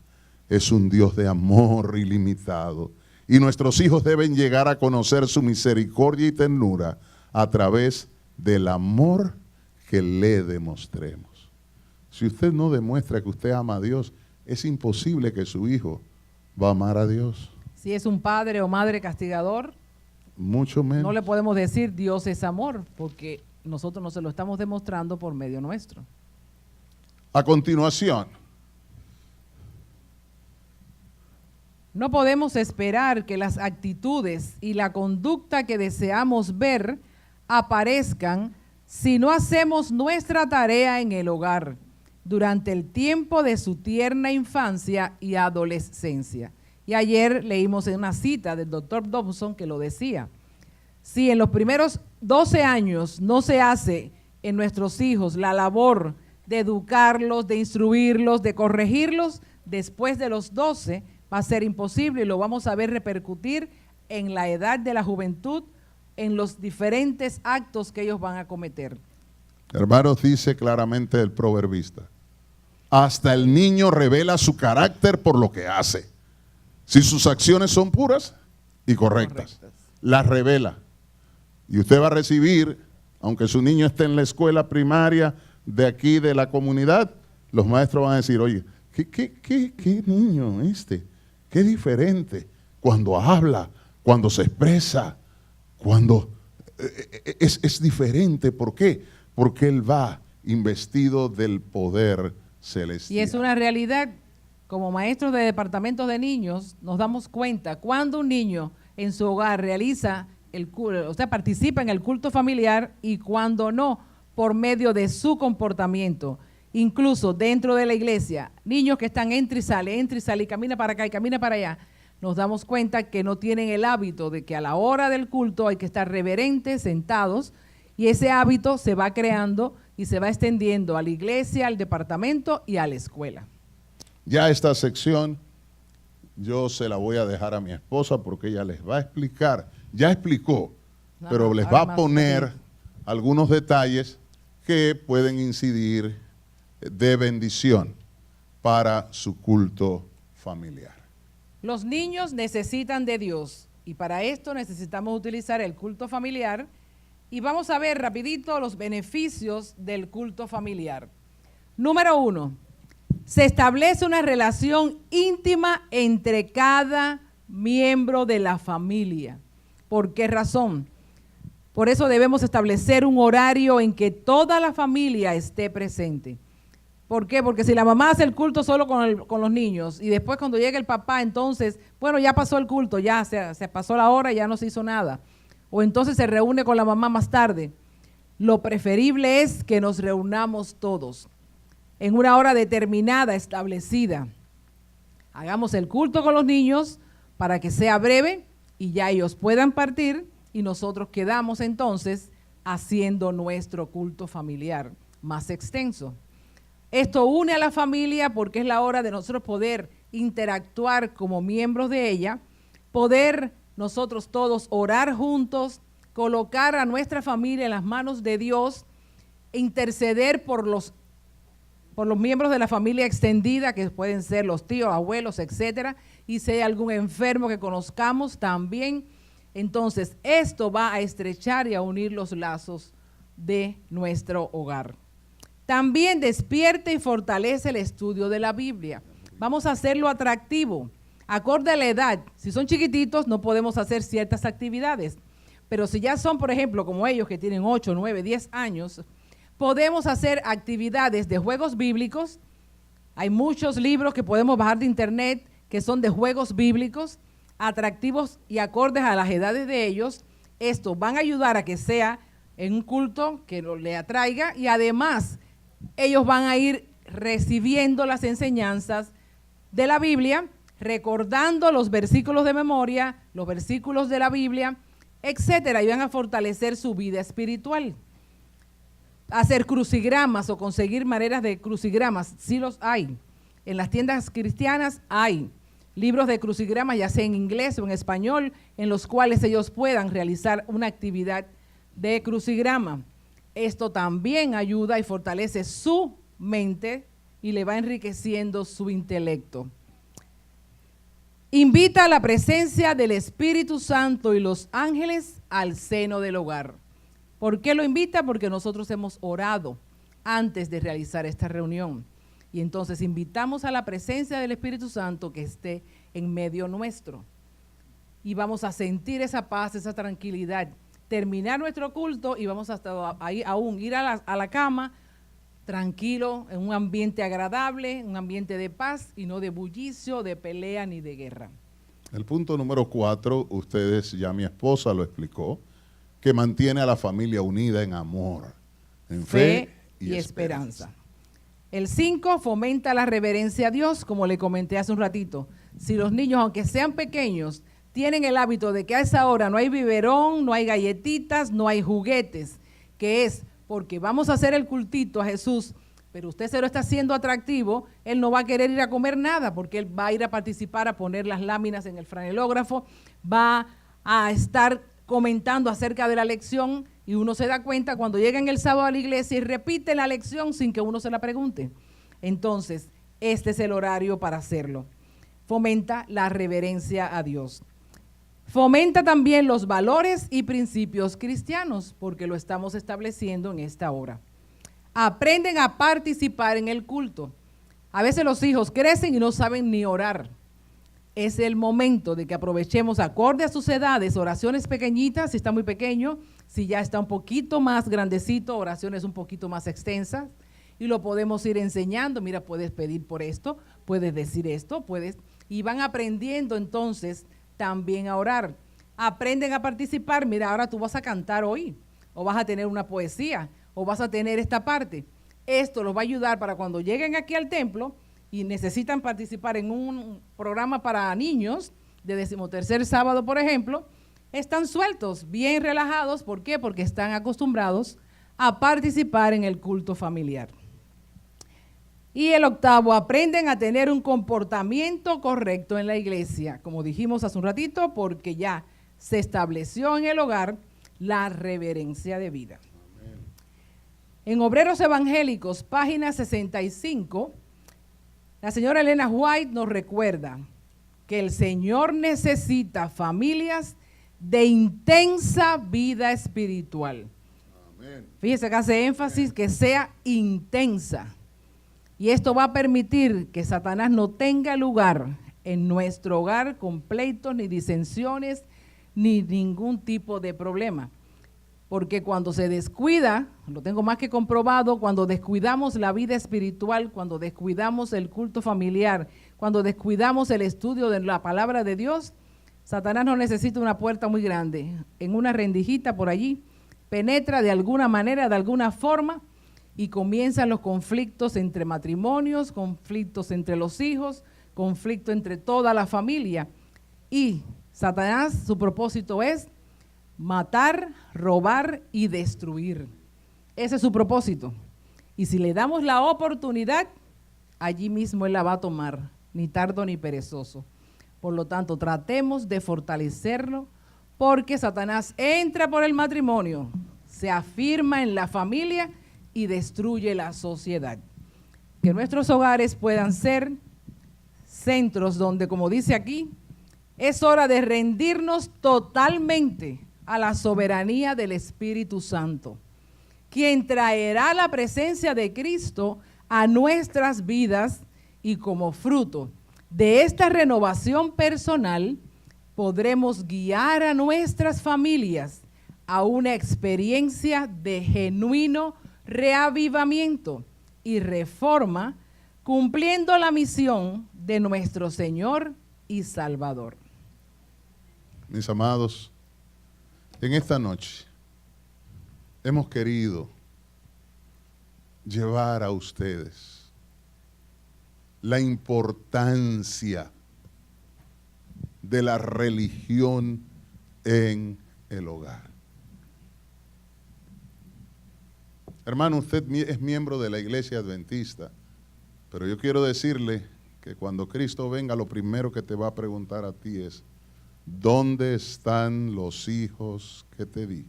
es un Dios de amor ilimitado. Y nuestros hijos deben llegar a conocer su misericordia y ternura a través del amor que le demostremos. Si usted no demuestra que usted ama a Dios, es imposible que su hijo va a amar a Dios. Si es un padre o madre castigador, Mucho menos. no le podemos decir Dios es amor, porque nosotros no se lo estamos demostrando por medio nuestro. A continuación, no podemos esperar que las actitudes y la conducta que deseamos ver aparezcan si no hacemos nuestra tarea en el hogar durante el tiempo de su tierna infancia y adolescencia. Y ayer leímos en una cita del doctor Dobson que lo decía. Si en los primeros 12 años no se hace en nuestros hijos la labor de educarlos, de instruirlos, de corregirlos, después de los 12 va a ser imposible y lo vamos a ver repercutir en la edad de la juventud, en los diferentes actos que ellos van a cometer. hermanos, dice claramente el proverbista, hasta el niño revela su carácter por lo que hace. Si sus acciones son puras y correctas, las revela. Y usted va a recibir, aunque su niño esté en la escuela primaria de aquí de la comunidad, los maestros van a decir, oye, ¿qué niño este? Qué diferente cuando habla, cuando se expresa, cuando es diferente. ¿Por qué? Porque él va investido del poder celestial. Y es una realidad, como maestros de departamentos de niños, nos damos cuenta cuando un niño en su hogar realiza el culto, o sea, participa en el culto familiar y cuando no, por medio de su comportamiento. Incluso dentro de la iglesia, niños que están entra y sale, y camina para acá y camina para allá, nos damos cuenta que no tienen el hábito de que a la hora del culto hay que estar reverentes, sentados, y ese hábito se va creando y se va extendiendo a la iglesia, al departamento y a la escuela. Ya esta sección yo se la voy a dejar a mi esposa porque ella les va a explicar, ya explicó, pero les va a poner algunos detalles que pueden incidir de bendición para su culto familiar. Los niños necesitan de Dios y para esto necesitamos utilizar el culto familiar y vamos a ver rapidito los beneficios del culto familiar. Número 1, se establece una relación íntima entre cada miembro de la familia. ¿Por qué razón? Por eso debemos establecer un horario en que toda la familia esté presente. ¿Por qué? Porque si la mamá hace el culto solo con los niños y después cuando llega el papá, entonces, bueno, ya pasó el culto, ya se pasó la hora, ya no se hizo nada. O entonces se reúne con la mamá más tarde. Lo preferible es que nos reunamos todos en una hora determinada, establecida. Hagamos el culto con los niños para que sea breve y ya ellos puedan partir y nosotros quedamos entonces haciendo nuestro culto familiar más extenso. Esto une a la familia porque es la hora de nosotros poder interactuar como miembros de ella, poder nosotros todos orar juntos, colocar a nuestra familia en las manos de Dios, interceder por los miembros de la familia extendida, que pueden ser los tíos, abuelos, etcétera, y si hay algún enfermo que conozcamos también. Entonces, esto va a estrechar y a unir los lazos de nuestro hogar. También despierta y fortalece el estudio de la Biblia. Vamos a hacerlo atractivo, acorde a la edad. Si son chiquititos, no podemos hacer ciertas actividades. Pero si ya son, por ejemplo, como ellos que tienen 8, 9, 10 años, podemos hacer actividades de juegos bíblicos. Hay muchos libros que podemos bajar de internet que son de juegos bíblicos, atractivos y acordes a las edades de ellos. Estos van a ayudar a que sea en un culto que le atraiga y además ellos van a ir recibiendo las enseñanzas de la Biblia, recordando los versículos de memoria, los versículos de la Biblia, etcétera, y van a fortalecer su vida espiritual. Hacer crucigramas o conseguir maneras de crucigramas, sí los hay. En las tiendas cristianas hay libros de crucigramas, ya sea en inglés o en español, en los cuales ellos puedan realizar una actividad de crucigrama. Esto también ayuda y fortalece su mente y le va enriqueciendo su intelecto. Invita a la presencia del Espíritu Santo y los ángeles al seno del hogar. ¿Por qué lo invita? Porque nosotros hemos orado antes de realizar esta reunión. Y entonces invitamos a la presencia del Espíritu Santo que esté en medio nuestro. Y vamos a sentir esa paz, esa tranquilidad. Terminar nuestro culto y vamos hasta ahí aún ir a la cama tranquilo, en un ambiente agradable, un ambiente de paz y no de bullicio, de pelea ni de guerra. El punto número 4, ustedes, ya mi esposa lo explicó, que mantiene a la familia unida en amor, en fe y esperanza. El 5, fomenta la reverencia a Dios, como le comenté hace un ratito. Si los niños, aunque sean pequeños, tienen el hábito de que a esa hora no hay biberón, no hay galletitas, no hay juguetes, que es porque vamos a hacer el cultito a Jesús, pero usted se lo está haciendo atractivo, él no va a querer ir a comer nada, porque él va a ir a participar, a poner las láminas en el franelógrafo, va a estar comentando acerca de la lección, y uno se da cuenta cuando llegan el sábado a la iglesia y repite la lección sin que uno se la pregunte. Entonces, este es el horario para hacerlo. Fomenta la reverencia a Dios. Fomenta también los valores y principios cristianos, porque lo estamos estableciendo en esta hora. Aprenden a participar en el culto. A veces los hijos crecen y no saben ni orar. Es el momento de que aprovechemos, acorde a sus edades, oraciones pequeñitas, si está muy pequeño, si ya está un poquito más grandecito, oraciones un poquito más extensas, y lo podemos ir enseñando. Mira, puedes pedir por esto, puedes decir esto, y van aprendiendo entonces también a orar. Aprenden a participar. Mira, ahora tú vas a cantar hoy, o vas a tener una poesía, o vas a tener esta parte. Esto los va a ayudar para cuando lleguen aquí al templo y necesitan participar en un programa para niños de 13º sábado, por ejemplo, están sueltos, bien relajados. ¿Por qué? Porque están acostumbrados a participar en el culto familiar. Y el 8, aprenden a tener un comportamiento correcto en la iglesia, como dijimos hace un ratito, porque ya se estableció en el hogar la reverencia de vida. Amén. En Obreros Evangélicos, página 65, la señora Elena White nos recuerda que el Señor necesita familias de intensa vida espiritual. Amén. Fíjese que hace énfasis que sea intensa. Y esto va a permitir que Satanás no tenga lugar en nuestro hogar con pleitos, ni disensiones, ni ningún tipo de problema. Porque cuando se descuida, lo tengo más que comprobado, cuando descuidamos la vida espiritual, cuando descuidamos el culto familiar, cuando descuidamos el estudio de la palabra de Dios, Satanás no necesita una puerta muy grande. En una rendijita por allí, penetra de alguna manera, de alguna forma, y comienzan los conflictos entre matrimonios, conflictos entre los hijos, conflicto entre toda la familia. Y Satanás, su propósito es matar, robar y destruir. Ese es su propósito. Y si le damos la oportunidad, allí mismo él la va a tomar, ni tardo ni perezoso. Por lo tanto, tratemos de fortalecerlo, porque Satanás entra por el matrimonio, se afirma en la familia y destruye la sociedad. Que nuestros hogares puedan ser centros donde, como dice aquí, es hora de rendirnos totalmente a la soberanía del Espíritu Santo, quien traerá la presencia de Cristo a nuestras vidas, y como fruto de esta renovación personal podremos guiar a nuestras familias a una experiencia de genuino reavivamiento y reforma, cumpliendo la misión de nuestro Señor y Salvador. Mis amados, en esta noche hemos querido llevar a ustedes la importancia de la religión en el hogar. Hermano, usted es miembro de la Iglesia Adventista, pero yo quiero decirle que cuando Cristo venga, lo primero que te va a preguntar a ti es: ¿dónde están los hijos que te di?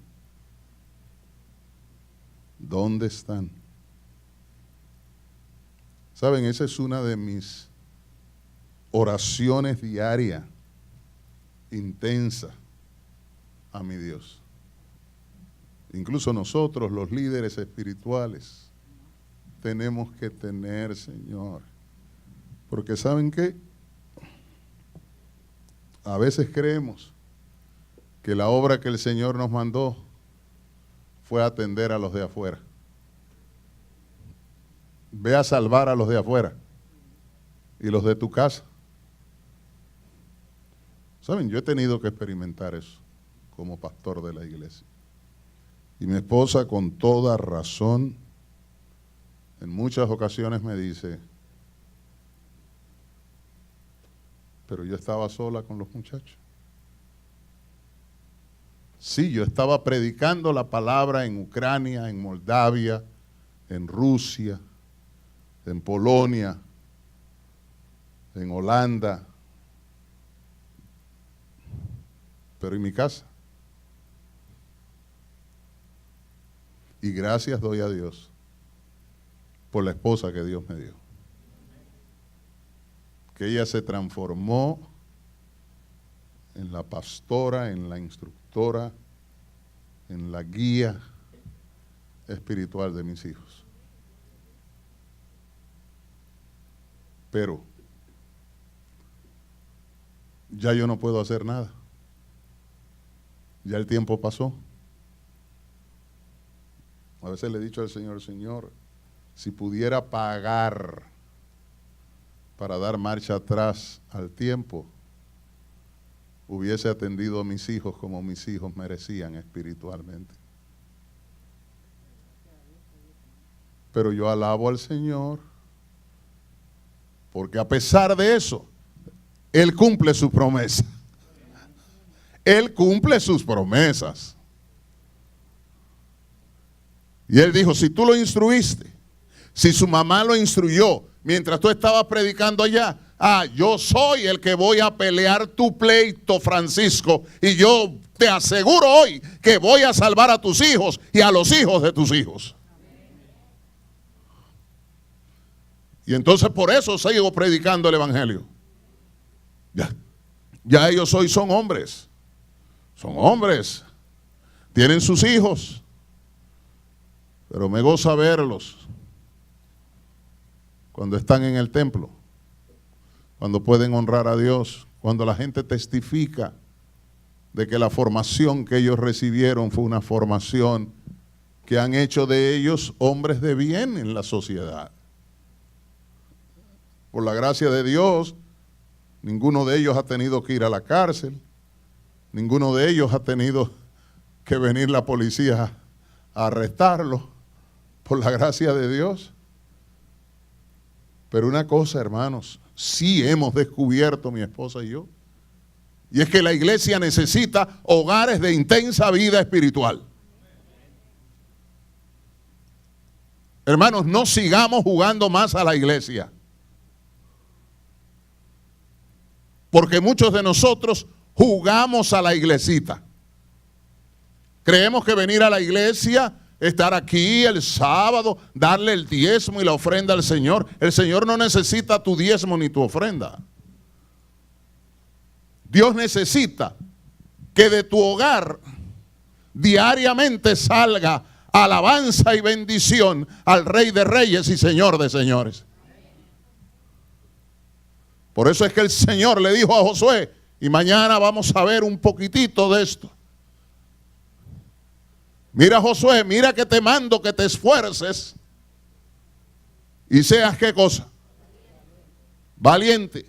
¿Dónde están? Saben, esa es una de mis oraciones diarias, intensa, a mi Dios. Incluso nosotros, los líderes espirituales, tenemos que tener, Señor, porque ¿saben qué? a veces creemos que la obra que el Señor nos mandó fue atender a los de afuera. Ve a salvar a los de afuera y los de tu casa. Saben, yo he tenido que experimentar eso como pastor de la iglesia. Y mi esposa, con toda razón, en muchas ocasiones me dice, pero yo estaba sola con los muchachos. Sí, yo estaba predicando la palabra en Ucrania, en Moldavia, en Rusia, en Polonia, en Holanda, pero en mi casa. Y gracias doy a Dios por la esposa que Dios me dio. Que ella se transformó en la pastora, en la instructora, en la guía espiritual de mis hijos. Pero ya yo no puedo hacer nada. Ya el tiempo pasó. A veces le he dicho al Señor, Señor, si pudiera pagar para dar marcha atrás al tiempo, hubiese atendido a mis hijos como mis hijos merecían espiritualmente. Pero yo alabo al Señor, porque a pesar de eso, Él cumple su promesa. Él cumple sus promesas. Y Él dijo, si tú lo instruiste, si su mamá lo instruyó, mientras tú estabas predicando allá, yo soy el que voy a pelear tu pleito, Francisco, y yo te aseguro hoy que voy a salvar a tus hijos y a los hijos de tus hijos. Y entonces por eso sigo predicando el evangelio. Ya ellos hoy son hombres, tienen sus hijos, pero me goza verlos cuando están en el templo, cuando pueden honrar a Dios, cuando la gente testifica de que la formación que ellos recibieron fue una formación que han hecho de ellos hombres de bien en la sociedad. Por la gracia de Dios, ninguno de ellos ha tenido que ir a la cárcel, ninguno de ellos ha tenido que venir la policía a arrestarlos, por la gracia de Dios. Pero una cosa, hermanos, sí hemos descubierto mi esposa y yo, y es que la iglesia necesita hogares de intensa vida espiritual. Hermanos, no sigamos jugando más a la iglesia, porque muchos de nosotros jugamos a la iglesita. Creemos que venir a la iglesia, estar aquí el sábado, darle el diezmo y la ofrenda al Señor. El Señor no necesita tu diezmo ni tu ofrenda. Dios necesita que de tu hogar diariamente salga alabanza y bendición al Rey de Reyes y Señor de Señores. Por eso es que el Señor le dijo a Josué, y mañana vamos a ver un poquitito de esto. Mira, Josué, mira que te mando que te esfuerces y seas, ¿qué cosa? Valiente.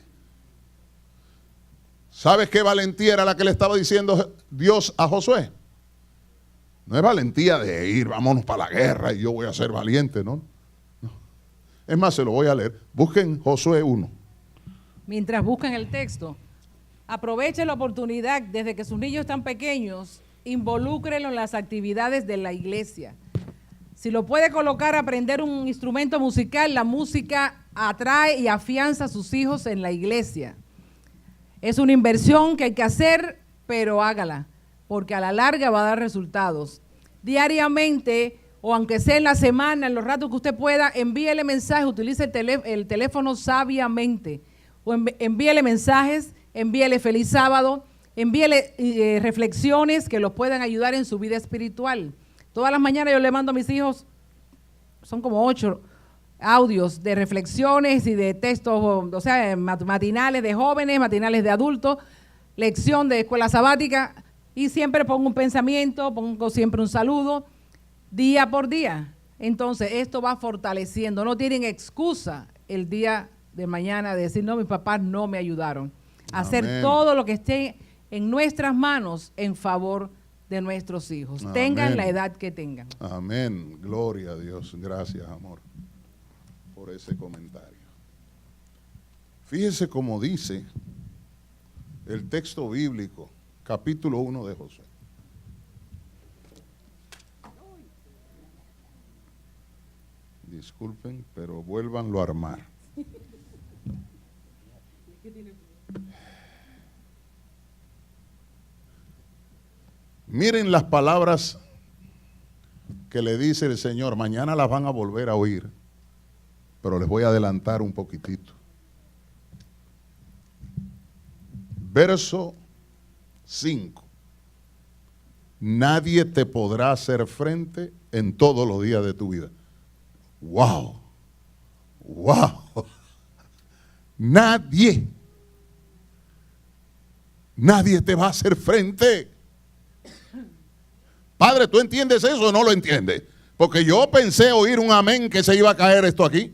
¿Sabes qué valentía era la que le estaba diciendo Dios a Josué? No es valentía de ir, vámonos para la guerra y yo voy a ser valiente, ¿no? No. Es más, se lo voy a leer. Busquen Josué 1. Mientras buscan el texto, aproveche la oportunidad desde que sus niños están pequeños, involúcrelo en las actividades de la iglesia. Si lo puede colocar a aprender un instrumento musical, la música atrae y afianza a sus hijos en la iglesia. Es una inversión que hay que hacer, pero hágala, porque a la larga va a dar resultados. Diariamente, o aunque sea en la semana, en los ratos que usted pueda, envíele mensajes, utilice el teléfono sabiamente, o envíele mensajes, envíele feliz sábado, envíele reflexiones que los puedan ayudar en su vida espiritual. Todas las mañanas yo le mando a mis hijos, son como 8 audios de reflexiones y de textos, o sea, matinales de jóvenes, matinales de adultos. lección de escuela sabática y siempre pongo un pensamiento, pongo siempre un saludo, día por día. Entonces esto va fortaleciendo, no tienen excusa el día de mañana de decir, no, mis papás no me ayudaron. Hacer Amén. todo lo que esté en nuestras manos en favor de nuestros hijos, tengan Amén. la edad que tengan. Amén. Gloria a Dios. Gracias, amor, por ese comentario. Fíjese cómo dice el texto bíblico, capítulo 1 de Josué. Disculpen, pero vuélvanlo a armar. Miren las palabras que le dice el Señor. Mañana las van a volver a oír, pero les voy a adelantar un poquitito. Verso 5. Nadie te podrá hacer frente en todos los días de tu vida. ¡Wow! ¡Wow! Nadie te va a hacer frente. Padre, ¿tú entiendes eso o no lo entiendes? Porque yo pensé oír un amén que se iba a caer esto aquí.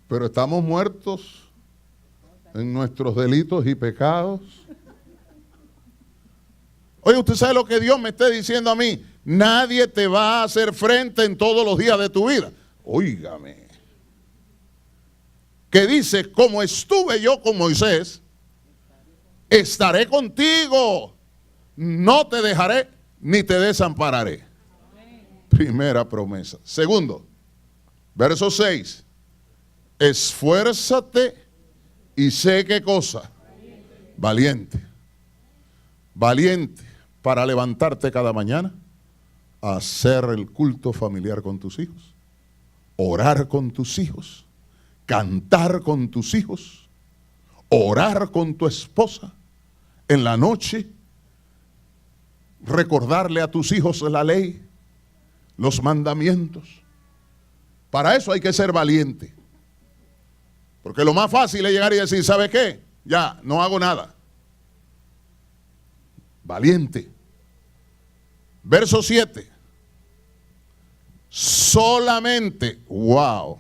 Pero estamos muertos en nuestros delitos y pecados. Oye, ¿usted sabe lo que Dios me está diciendo a mí? Nadie te va a hacer frente en todos los días de tu vida. Óigame. Que dice, como estuve yo con Moisés, estaré contigo, no te dejaré ni te desampararé. Primera promesa. Segundo, verso 6. Esfuérzate y sé qué cosa. Valiente. Valiente para levantarte cada mañana, a hacer el culto familiar con tus hijos, orar con tus hijos, cantar con tus hijos, orar con tu esposa en la noche, recordarle a tus hijos la ley, los mandamientos. Para eso hay que ser valiente. Porque lo más fácil es llegar y decir, ¿sabe qué? Ya, no hago nada. Valiente. Verso 7. Solamente, wow.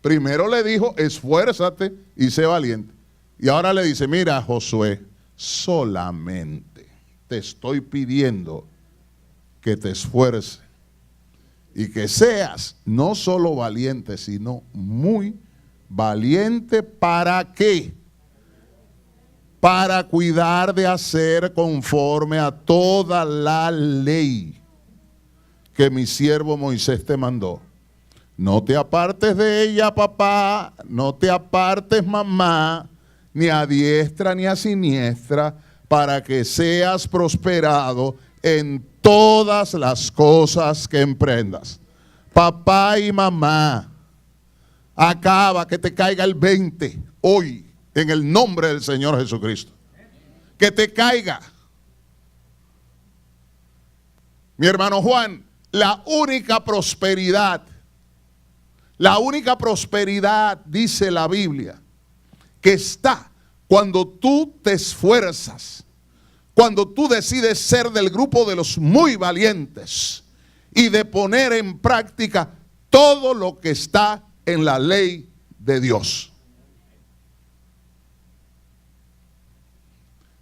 Primero le dijo, esfuérzate y sé valiente. Y ahora le dice, mira, Josué, solamente te estoy pidiendo que te esfuerces y que seas no solo valiente, sino muy valiente. ¿Para qué? Para cuidar de hacer conforme a toda la ley que mi siervo Moisés te mandó. No te apartes de ella, papá, no te apartes, mamá, ni a diestra ni a siniestra, para que seas prosperado en todas las cosas que emprendas. Papá y mamá, acaba que te caiga el 20 hoy, en el nombre del Señor Jesucristo. Que te caiga. Mi hermano Juan, la única prosperidad, dice la Biblia, que está cuando tú te esfuerzas, cuando tú decides ser del grupo de los muy valientes y de poner en práctica todo lo que está en la ley de Dios.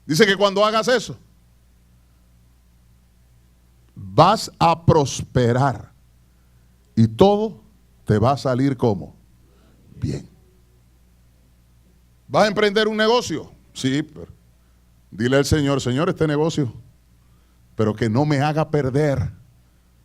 Dice que cuando hagas eso, vas a prosperar y todo te va a salir como bien. ¿Vas a emprender un negocio? Sí, pero dile al Señor, Señor, este negocio, pero que no me haga perder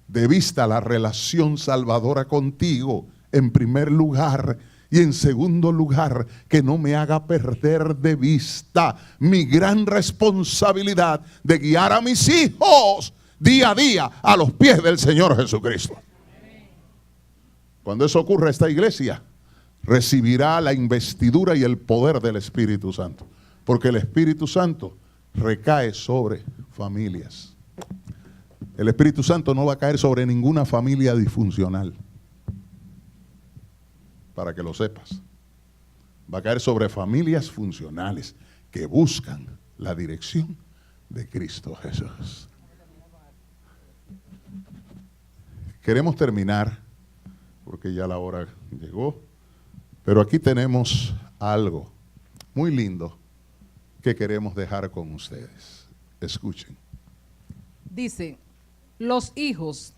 de vista la relación salvadora contigo, en primer lugar. Y en segundo lugar, que no me haga perder de vista mi gran responsabilidad de guiar a mis hijos día a día a los pies del Señor Jesucristo. Cuando eso ocurra, esta iglesia recibirá la investidura y el poder del Espíritu Santo. Porque el Espíritu Santo recae sobre familias. El Espíritu Santo no va a caer sobre ninguna familia disfuncional. Para que lo sepas. Va a caer sobre familias funcionales que buscan la dirección de Cristo Jesús. Queremos terminar, porque ya la hora llegó, pero aquí tenemos algo muy lindo que queremos dejar con ustedes. Escuchen. Dice, los hijos,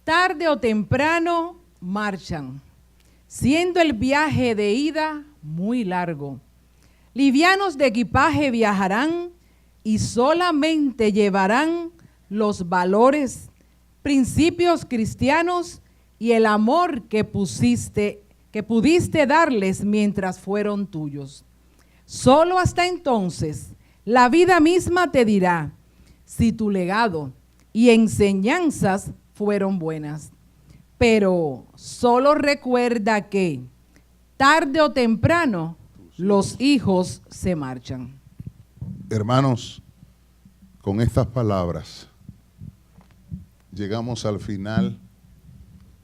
tarde o temprano, marchan, siendo el viaje de ida muy largo. Livianos de equipaje viajarán y solamente llevarán los valores, principios cristianos y el amor que pudiste darles mientras fueron tuyos. Solo hasta entonces la vida misma te dirá si tu legado y enseñanzas fueron buenas. Pero solo recuerda que tarde o temprano los hijos se marchan. Hermanos, con estas palabras llegamos al final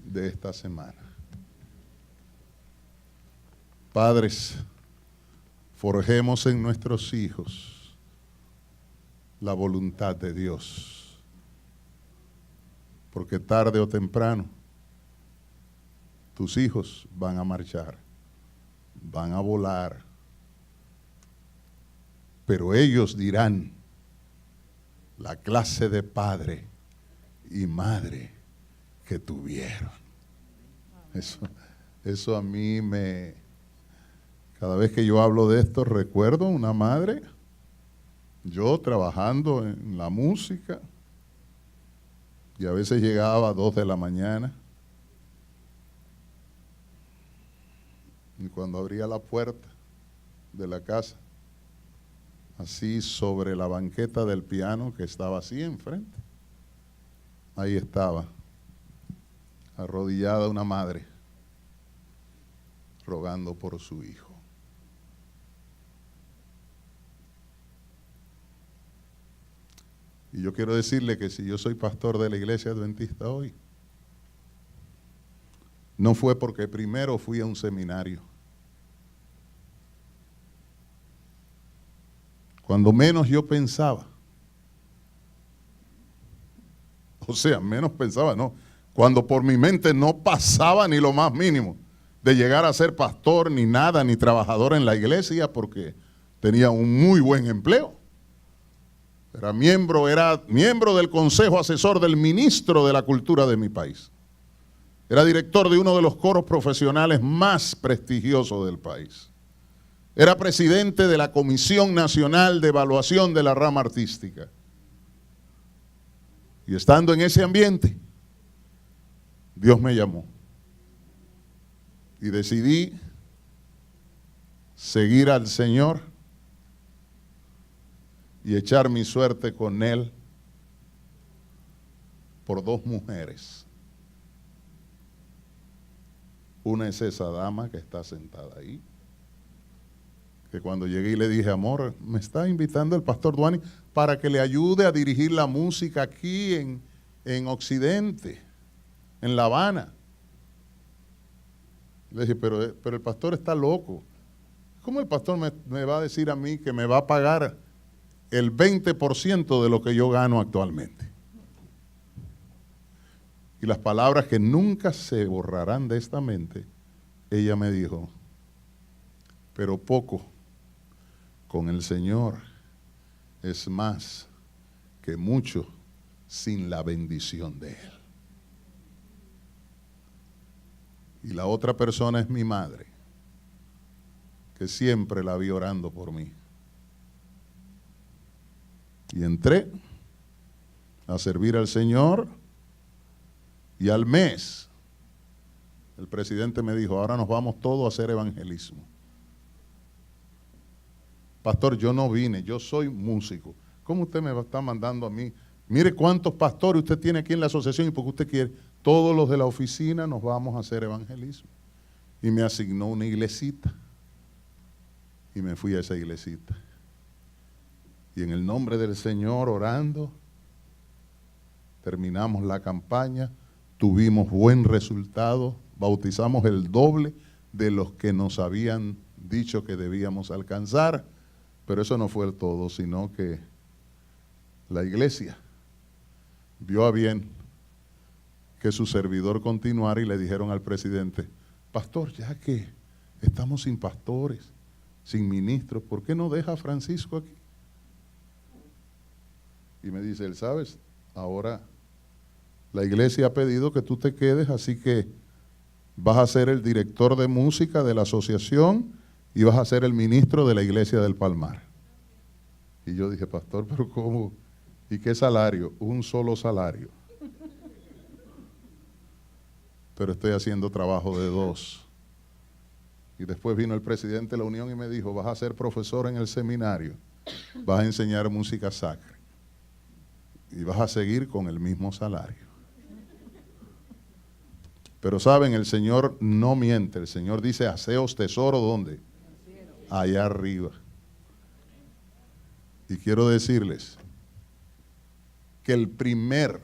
de esta semana. Padres, forjemos en nuestros hijos la voluntad de Dios, porque tarde o temprano tus hijos van a marchar, van a volar, pero ellos dirán la clase de padre y madre que tuvieron. Eso a mí cada vez que yo hablo de esto, recuerdo una madre, yo trabajando en la música, y a veces llegaba a 2 de la mañana, y cuando abría la puerta de la casa, así sobre la banqueta del piano que estaba así enfrente, ahí estaba, arrodillada una madre, rogando por su hijo. Y yo quiero decirle que si yo soy pastor de la iglesia adventista hoy, no fue porque primero fui a un seminario. Cuando menos yo pensaba, menos pensaba, no, cuando por mi mente no pasaba ni lo más mínimo de llegar a ser pastor, ni nada, ni trabajador en la iglesia, porque tenía un muy buen empleo. Era miembro del consejo asesor del ministro de la cultura de mi país. Era director de uno de los coros profesionales más prestigiosos del país. Era presidente de la Comisión Nacional de Evaluación de la Rama Artística. Y estando en ese ambiente, Dios me llamó. Y decidí seguir al Señor y echar mi suerte con Él por 2 mujeres. Una es esa dama que está sentada ahí, que cuando llegué y le dije, amor, me está invitando el pastor Duani para que le ayude a dirigir la música aquí en Occidente, en La Habana. Le dije, pero el pastor está loco. ¿Cómo el pastor me va a decir a mí que me va a pagar el 20% de lo que yo gano actualmente? Y las palabras que nunca se borrarán de esta mente, ella me dijo, pero poco con el Señor es más que mucho sin la bendición de Él. Y la otra persona es mi madre, que siempre la vi orando por mí. Y entré a servir al Señor, y al mes el presidente me dijo, ahora nos vamos todos a hacer evangelismo. Pastor, yo no vine, yo soy músico. ¿Cómo usted me está mandando a mí? Mire cuántos pastores usted tiene aquí en la asociación y porque usted quiere, todos los de la oficina nos vamos a hacer evangelismo. Y me asignó una iglesita. Y me fui a esa iglesita. Y en el nombre del Señor, orando, terminamos la campaña, tuvimos buen resultado, bautizamos el doble de los que nos habían dicho que debíamos alcanzar, pero eso no fue el todo, sino que la iglesia vio a bien que su servidor continuara y le dijeron al presidente: pastor, ya que estamos sin pastores, sin ministros, ¿por qué no deja a Francisco aquí? Y me dice él: ¿sabes? Ahora la iglesia ha pedido que tú te quedes, así que vas a ser el director de música de la asociación y vas a ser el ministro de la iglesia del Palmar. Y yo dije: pastor, ¿pero cómo? ¿Y qué salario? Un solo salario. Pero estoy haciendo trabajo de 2. Y después vino el presidente de la Unión y me dijo: vas a ser profesor en el seminario, vas a enseñar música sacra y vas a seguir con el mismo salario. Pero saben, el Señor no miente. El Señor dice: haceos tesoro, ¿dónde? Allá arriba. Y quiero decirles que el primer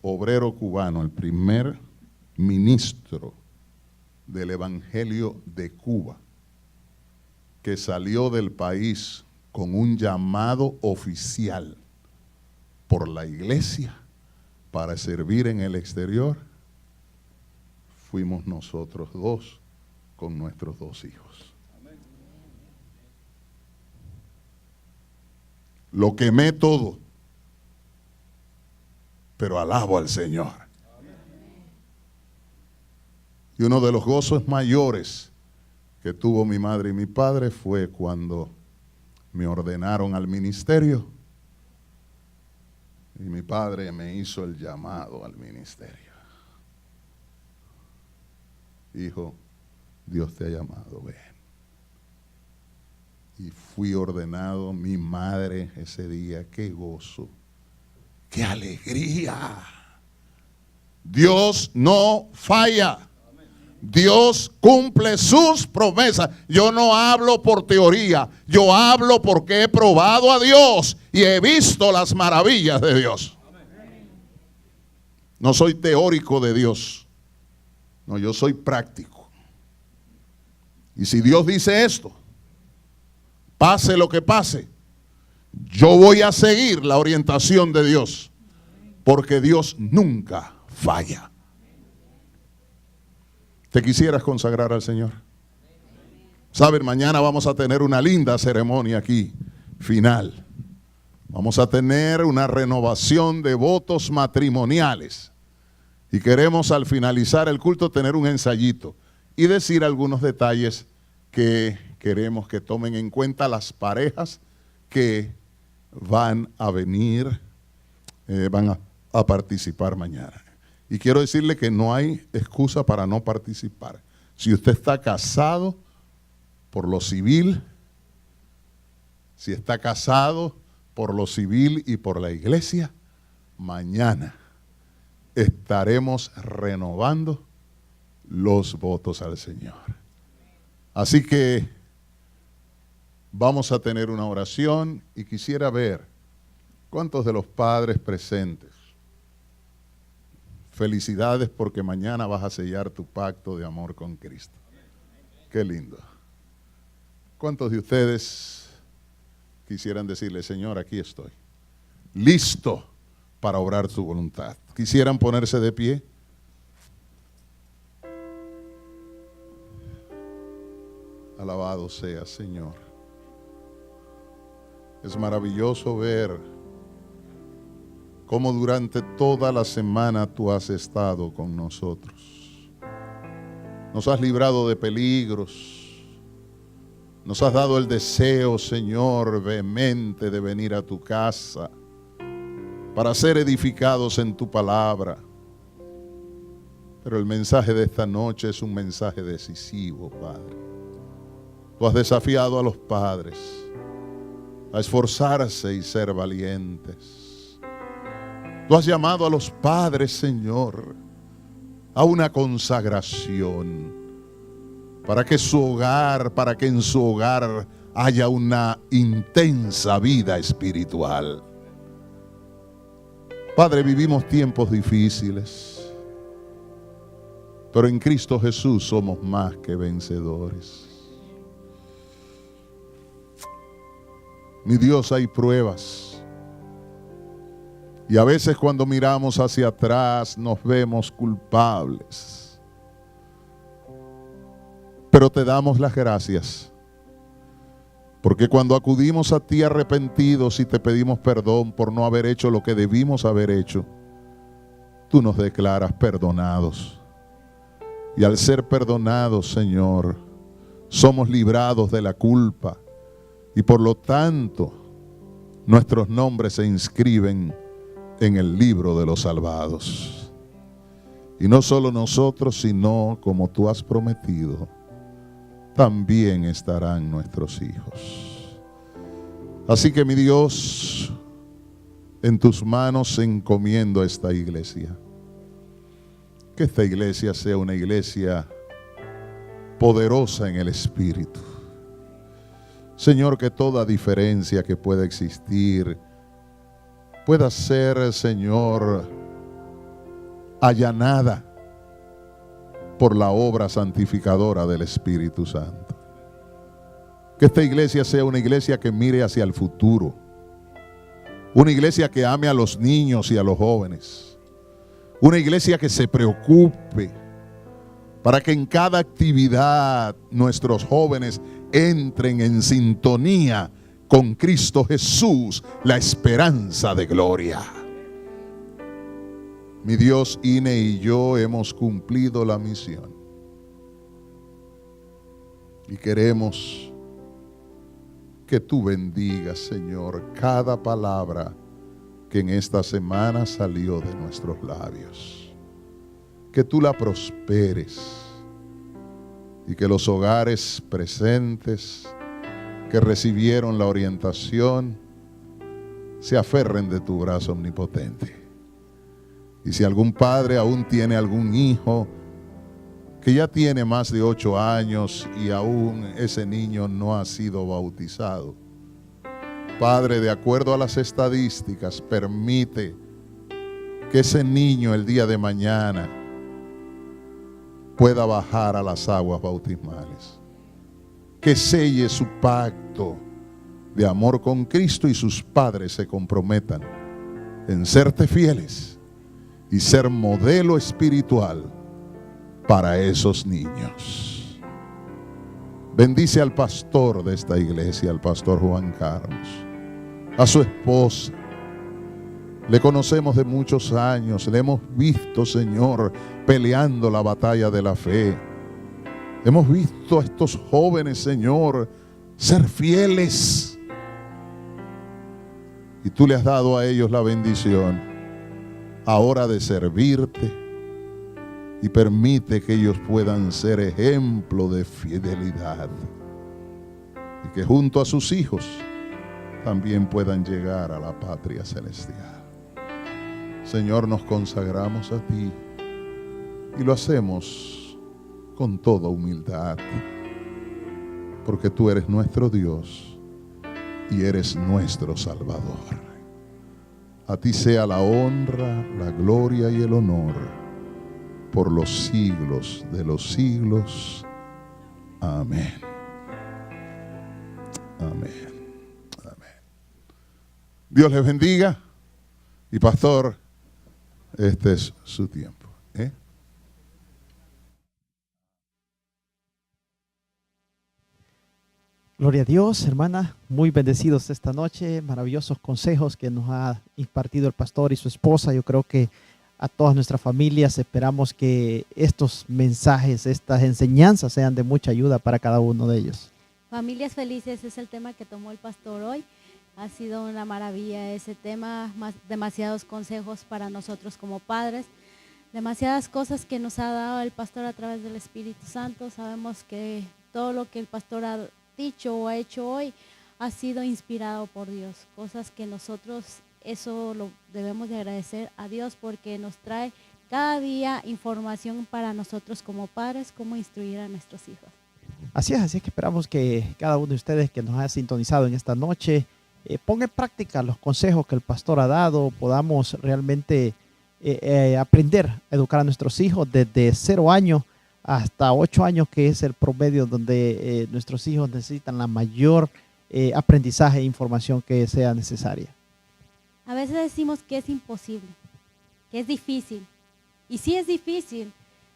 obrero cubano, el primer ministro del Evangelio de Cuba, que salió del país con un llamado oficial por la iglesia para servir en el exterior, fuimos nosotros 2 con nuestros 2 hijos. Lo quemé todo, pero alabo al Señor. Y uno de los gozos mayores que tuvo mi madre y mi padre fue cuando me ordenaron al ministerio y mi padre me hizo el llamado al ministerio. Hijo, Dios te ha llamado, ven. Y fui ordenado. Mi madre ese día, qué gozo, qué alegría. Dios no falla. Dios cumple sus promesas. Yo no hablo por teoría, yo hablo porque he probado a Dios y he visto las maravillas de Dios. No soy teórico de Dios, no, yo soy práctico. Y si Dios dice esto, pase lo que pase, yo voy a seguir la orientación de Dios, porque Dios nunca falla. ¿Te quisieras consagrar al Señor? Saben, mañana vamos a tener una linda ceremonia aquí, final. Vamos a tener una renovación de votos matrimoniales. Y queremos al finalizar el culto tener un ensayito y decir algunos detalles que queremos que tomen en cuenta las parejas que van a venir, van a participar mañana. Y quiero decirle que no hay excusa para no participar. Si usted está casado por lo civil, si está casado por lo civil y por la iglesia, mañana estaremos renovando los votos al Señor. Así que vamos a tener una oración y quisiera ver cuántos de los padres presentes. Felicidades porque mañana vas a sellar tu pacto de amor con Cristo. Qué lindo. ¿Cuántos de ustedes quisieran decirle: Señor, aquí estoy, listo para obrar tu voluntad? ¿Quisieran ponerse de pie? Alabado sea, Señor. Es maravilloso ver cómo durante toda la semana tú has estado con nosotros. Nos has librado de peligros. Nos has dado el deseo, Señor, vehemente de venir a tu casa para ser edificados en tu palabra. Pero el mensaje de esta noche es un mensaje decisivo, Padre. Tú has desafiado a los padres a esforzarse y ser valientes. Tú has llamado a los padres, Señor, a una consagración para que en su hogar haya una intensa vida espiritual. Padre, vivimos tiempos difíciles, pero en Cristo Jesús somos más que vencedores. Mi Dios, hay pruebas. Y a veces cuando miramos hacia atrás nos vemos culpables. Pero te damos las gracias. Porque cuando acudimos a ti arrepentidos y te pedimos perdón por no haber hecho lo que debimos haber hecho, tú nos declaras perdonados. Y al ser perdonados, Señor, somos librados de la culpa. Y por lo tanto, nuestros nombres se inscriben en el libro de los salvados. Y no solo nosotros, sino, como tú has prometido, también estarán nuestros hijos. Así que, mi Dios, en tus manos encomiendo esta iglesia. Que esta iglesia sea una iglesia poderosa en el Espíritu. Señor, que toda diferencia que pueda existir pueda ser, Señor, allanada por la obra santificadora del Espíritu Santo. Que esta iglesia sea una iglesia que mire hacia el futuro. Una iglesia que ame a los niños y a los jóvenes. Una iglesia que se preocupe para que en cada actividad nuestros jóvenes entren en sintonía con Cristo Jesús, la esperanza de gloria. Mi Dios, Ine y yo hemos cumplido la misión. Y queremos que tú bendigas, Señor, cada palabra que en esta semana salió de nuestros labios. Que tú la prosperes y que los hogares presentes que recibieron la orientación se aferren de tu brazo omnipotente. Y si algún padre aún tiene algún hijo que ya tiene más de 8 años y aún ese niño no ha sido bautizado, Padre, de acuerdo a las estadísticas, permite que ese niño el día de mañana pueda bajar a las aguas bautismales. Que selle su pacto de amor con Cristo y sus padres se comprometan en serte fieles y ser modelo espiritual para esos niños. Bendice al pastor de esta iglesia, al pastor Juan Carlos, a su esposa. Le conocemos de muchos años, le hemos visto, Señor, peleando la batalla de la fe. Hemos visto a estos jóvenes, Señor, ser fieles. Y tú le has dado a ellos la bendición ahora de servirte. Y permite que ellos puedan ser ejemplo de fidelidad. Y que junto a sus hijos también puedan llegar a la patria celestial. Señor, nos consagramos a ti y lo hacemos con toda humildad, porque tú eres nuestro Dios y eres nuestro Salvador. A ti sea la honra, la gloria y el honor por los siglos de los siglos. Amén. Amén. Amén. Dios les bendiga. Y pastor, este es su tiempo. Gloria a Dios, hermana. Muy bendecidos esta noche. Maravillosos consejos que nos ha impartido el pastor y su esposa. Yo creo que a todas nuestras familias esperamos que estos mensajes, estas enseñanzas sean de mucha ayuda para cada uno de ellos. Familias felices es el tema que tomó el pastor hoy. Ha sido una maravilla ese tema, demasiados consejos para nosotros como padres, demasiadas cosas que nos ha dado el pastor a través del Espíritu Santo. Sabemos que todo lo que el pastor ha dicho o ha hecho hoy ha sido inspirado por Dios, cosas que nosotros eso lo debemos de agradecer a Dios porque nos trae cada día información para nosotros como padres, cómo instruir a nuestros hijos. Así es que esperamos que cada uno de ustedes que nos haya sintonizado en esta noche ponga en práctica los consejos que el pastor ha dado, podamos realmente aprender a educar a nuestros hijos desde 0 años hasta 8 años, que es el promedio donde nuestros hijos necesitan la mayor aprendizaje e información que sea necesaria. A veces decimos que es imposible, que es difícil. Y sí es difícil,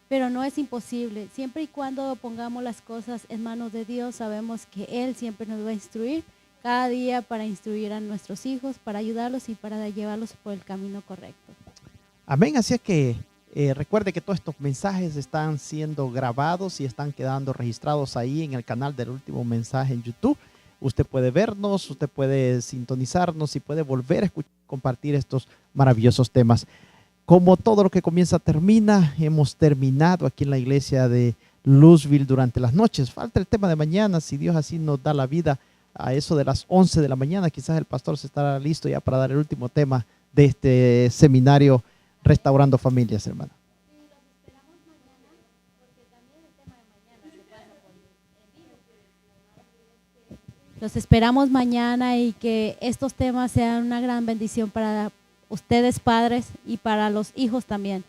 pero no es imposible. Siempre y cuando pongamos las cosas en manos de Dios, sabemos que Él siempre nos va a instruir cada día para instruir a nuestros hijos, para ayudarlos y para llevarlos por el camino correcto. Amén. Así es que recuerde que todos estos mensajes están siendo grabados y están quedando registrados ahí en el canal del Último Mensaje en YouTube. Usted puede vernos, usted puede sintonizarnos y puede volver a compartir estos maravillosos temas. Como todo lo que comienza termina, hemos terminado aquí en la iglesia de Louisville durante las noches. Falta el tema de mañana, si Dios así nos da la vida, a eso de las 11 de la mañana. Quizás el pastor se estará listo ya para dar el último tema de este seminario Restaurando Familias, hermano. Los esperamos mañana y que estos temas sean una gran bendición para ustedes padres y para los hijos también.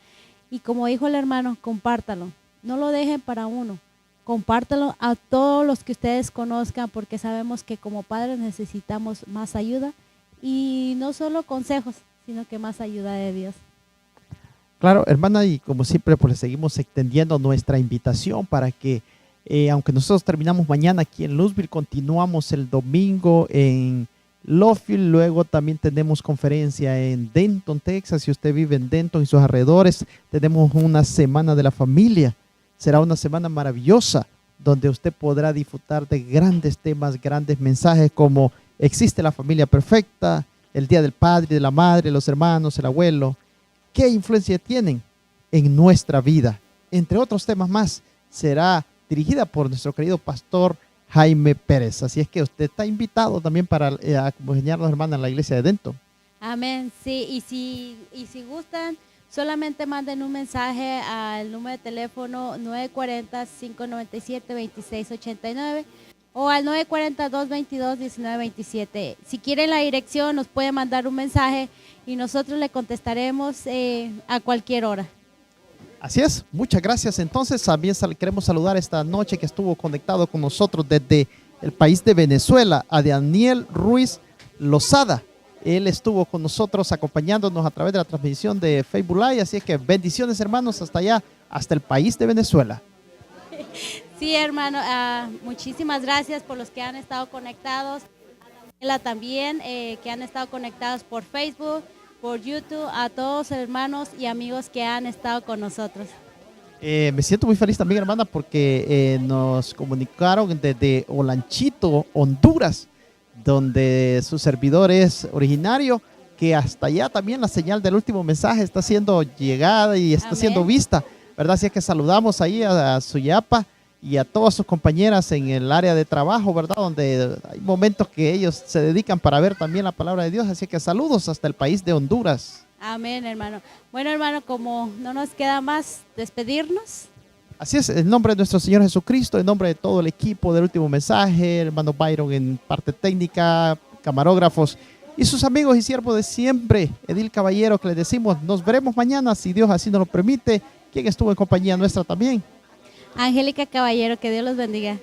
Y como dijo el hermano, compártalo. No lo dejen para uno. Compártalo a todos los que ustedes conozcan, porque sabemos que como padres necesitamos más ayuda y no solo consejos, sino que más ayuda de Dios. Claro, hermana, y como siempre, pues le seguimos extendiendo nuestra invitación para que, aunque nosotros terminamos mañana aquí en Louisville, continuamos el domingo en Louisville. Luego también tenemos conferencia en Denton, Texas. Si usted vive en Denton y sus alrededores, tenemos una semana de la familia. Será una semana maravillosa donde usted podrá disfrutar de grandes temas, grandes mensajes como existe la familia perfecta, el día del padre y de la madre, los hermanos, el abuelo. ¿Qué influencia tienen en nuestra vida? Entre otros temas más, será dirigida por nuestro querido pastor Jaime Pérez. Así es que usted está invitado también para acompañarnos, hermana, en la iglesia de Denton. Amén, sí, y si gustan, solamente manden un mensaje al número de teléfono 940-597-2689 o al 940-222-1927. Si quieren la dirección, nos pueden mandar un mensaje y nosotros le contestaremos a cualquier hora. Así es, muchas gracias. Entonces también queremos saludar esta noche que estuvo conectado con nosotros desde el país de Venezuela a Daniel Ruiz Lozada. Él estuvo con nosotros acompañándonos a través de la transmisión de Facebook Live, así es que bendiciones, hermanos, hasta allá, hasta el país de Venezuela. Sí, hermano, muchísimas gracias por los que han estado conectados, a Daniela también, que han estado conectados por Facebook, por YouTube, a todos hermanos y amigos que han estado con nosotros. Me siento muy feliz también, hermana, porque nos comunicaron desde Olanchito, Honduras, donde su servidor es originario, que hasta allá también la señal del Último Mensaje está siendo llegada y está siendo vista, ¿verdad? Así es que saludamos ahí a Suyapa y a todas sus compañeras en el área de trabajo, ¿verdad? Donde hay momentos que ellos se dedican para ver también la palabra de Dios. Así que saludos hasta el país de Honduras. Amén, hermano. Bueno, hermano, como no nos queda más despedirnos. Así es, en nombre de nuestro Señor Jesucristo, en nombre de todo el equipo del Último Mensaje, hermano Byron en parte técnica, camarógrafos y sus amigos y siervos de siempre, Edil Caballero, que les decimos, nos veremos mañana, si Dios así nos lo permite. ¿Quién estuvo en compañía nuestra también? Angélica Caballero, que Dios los bendiga.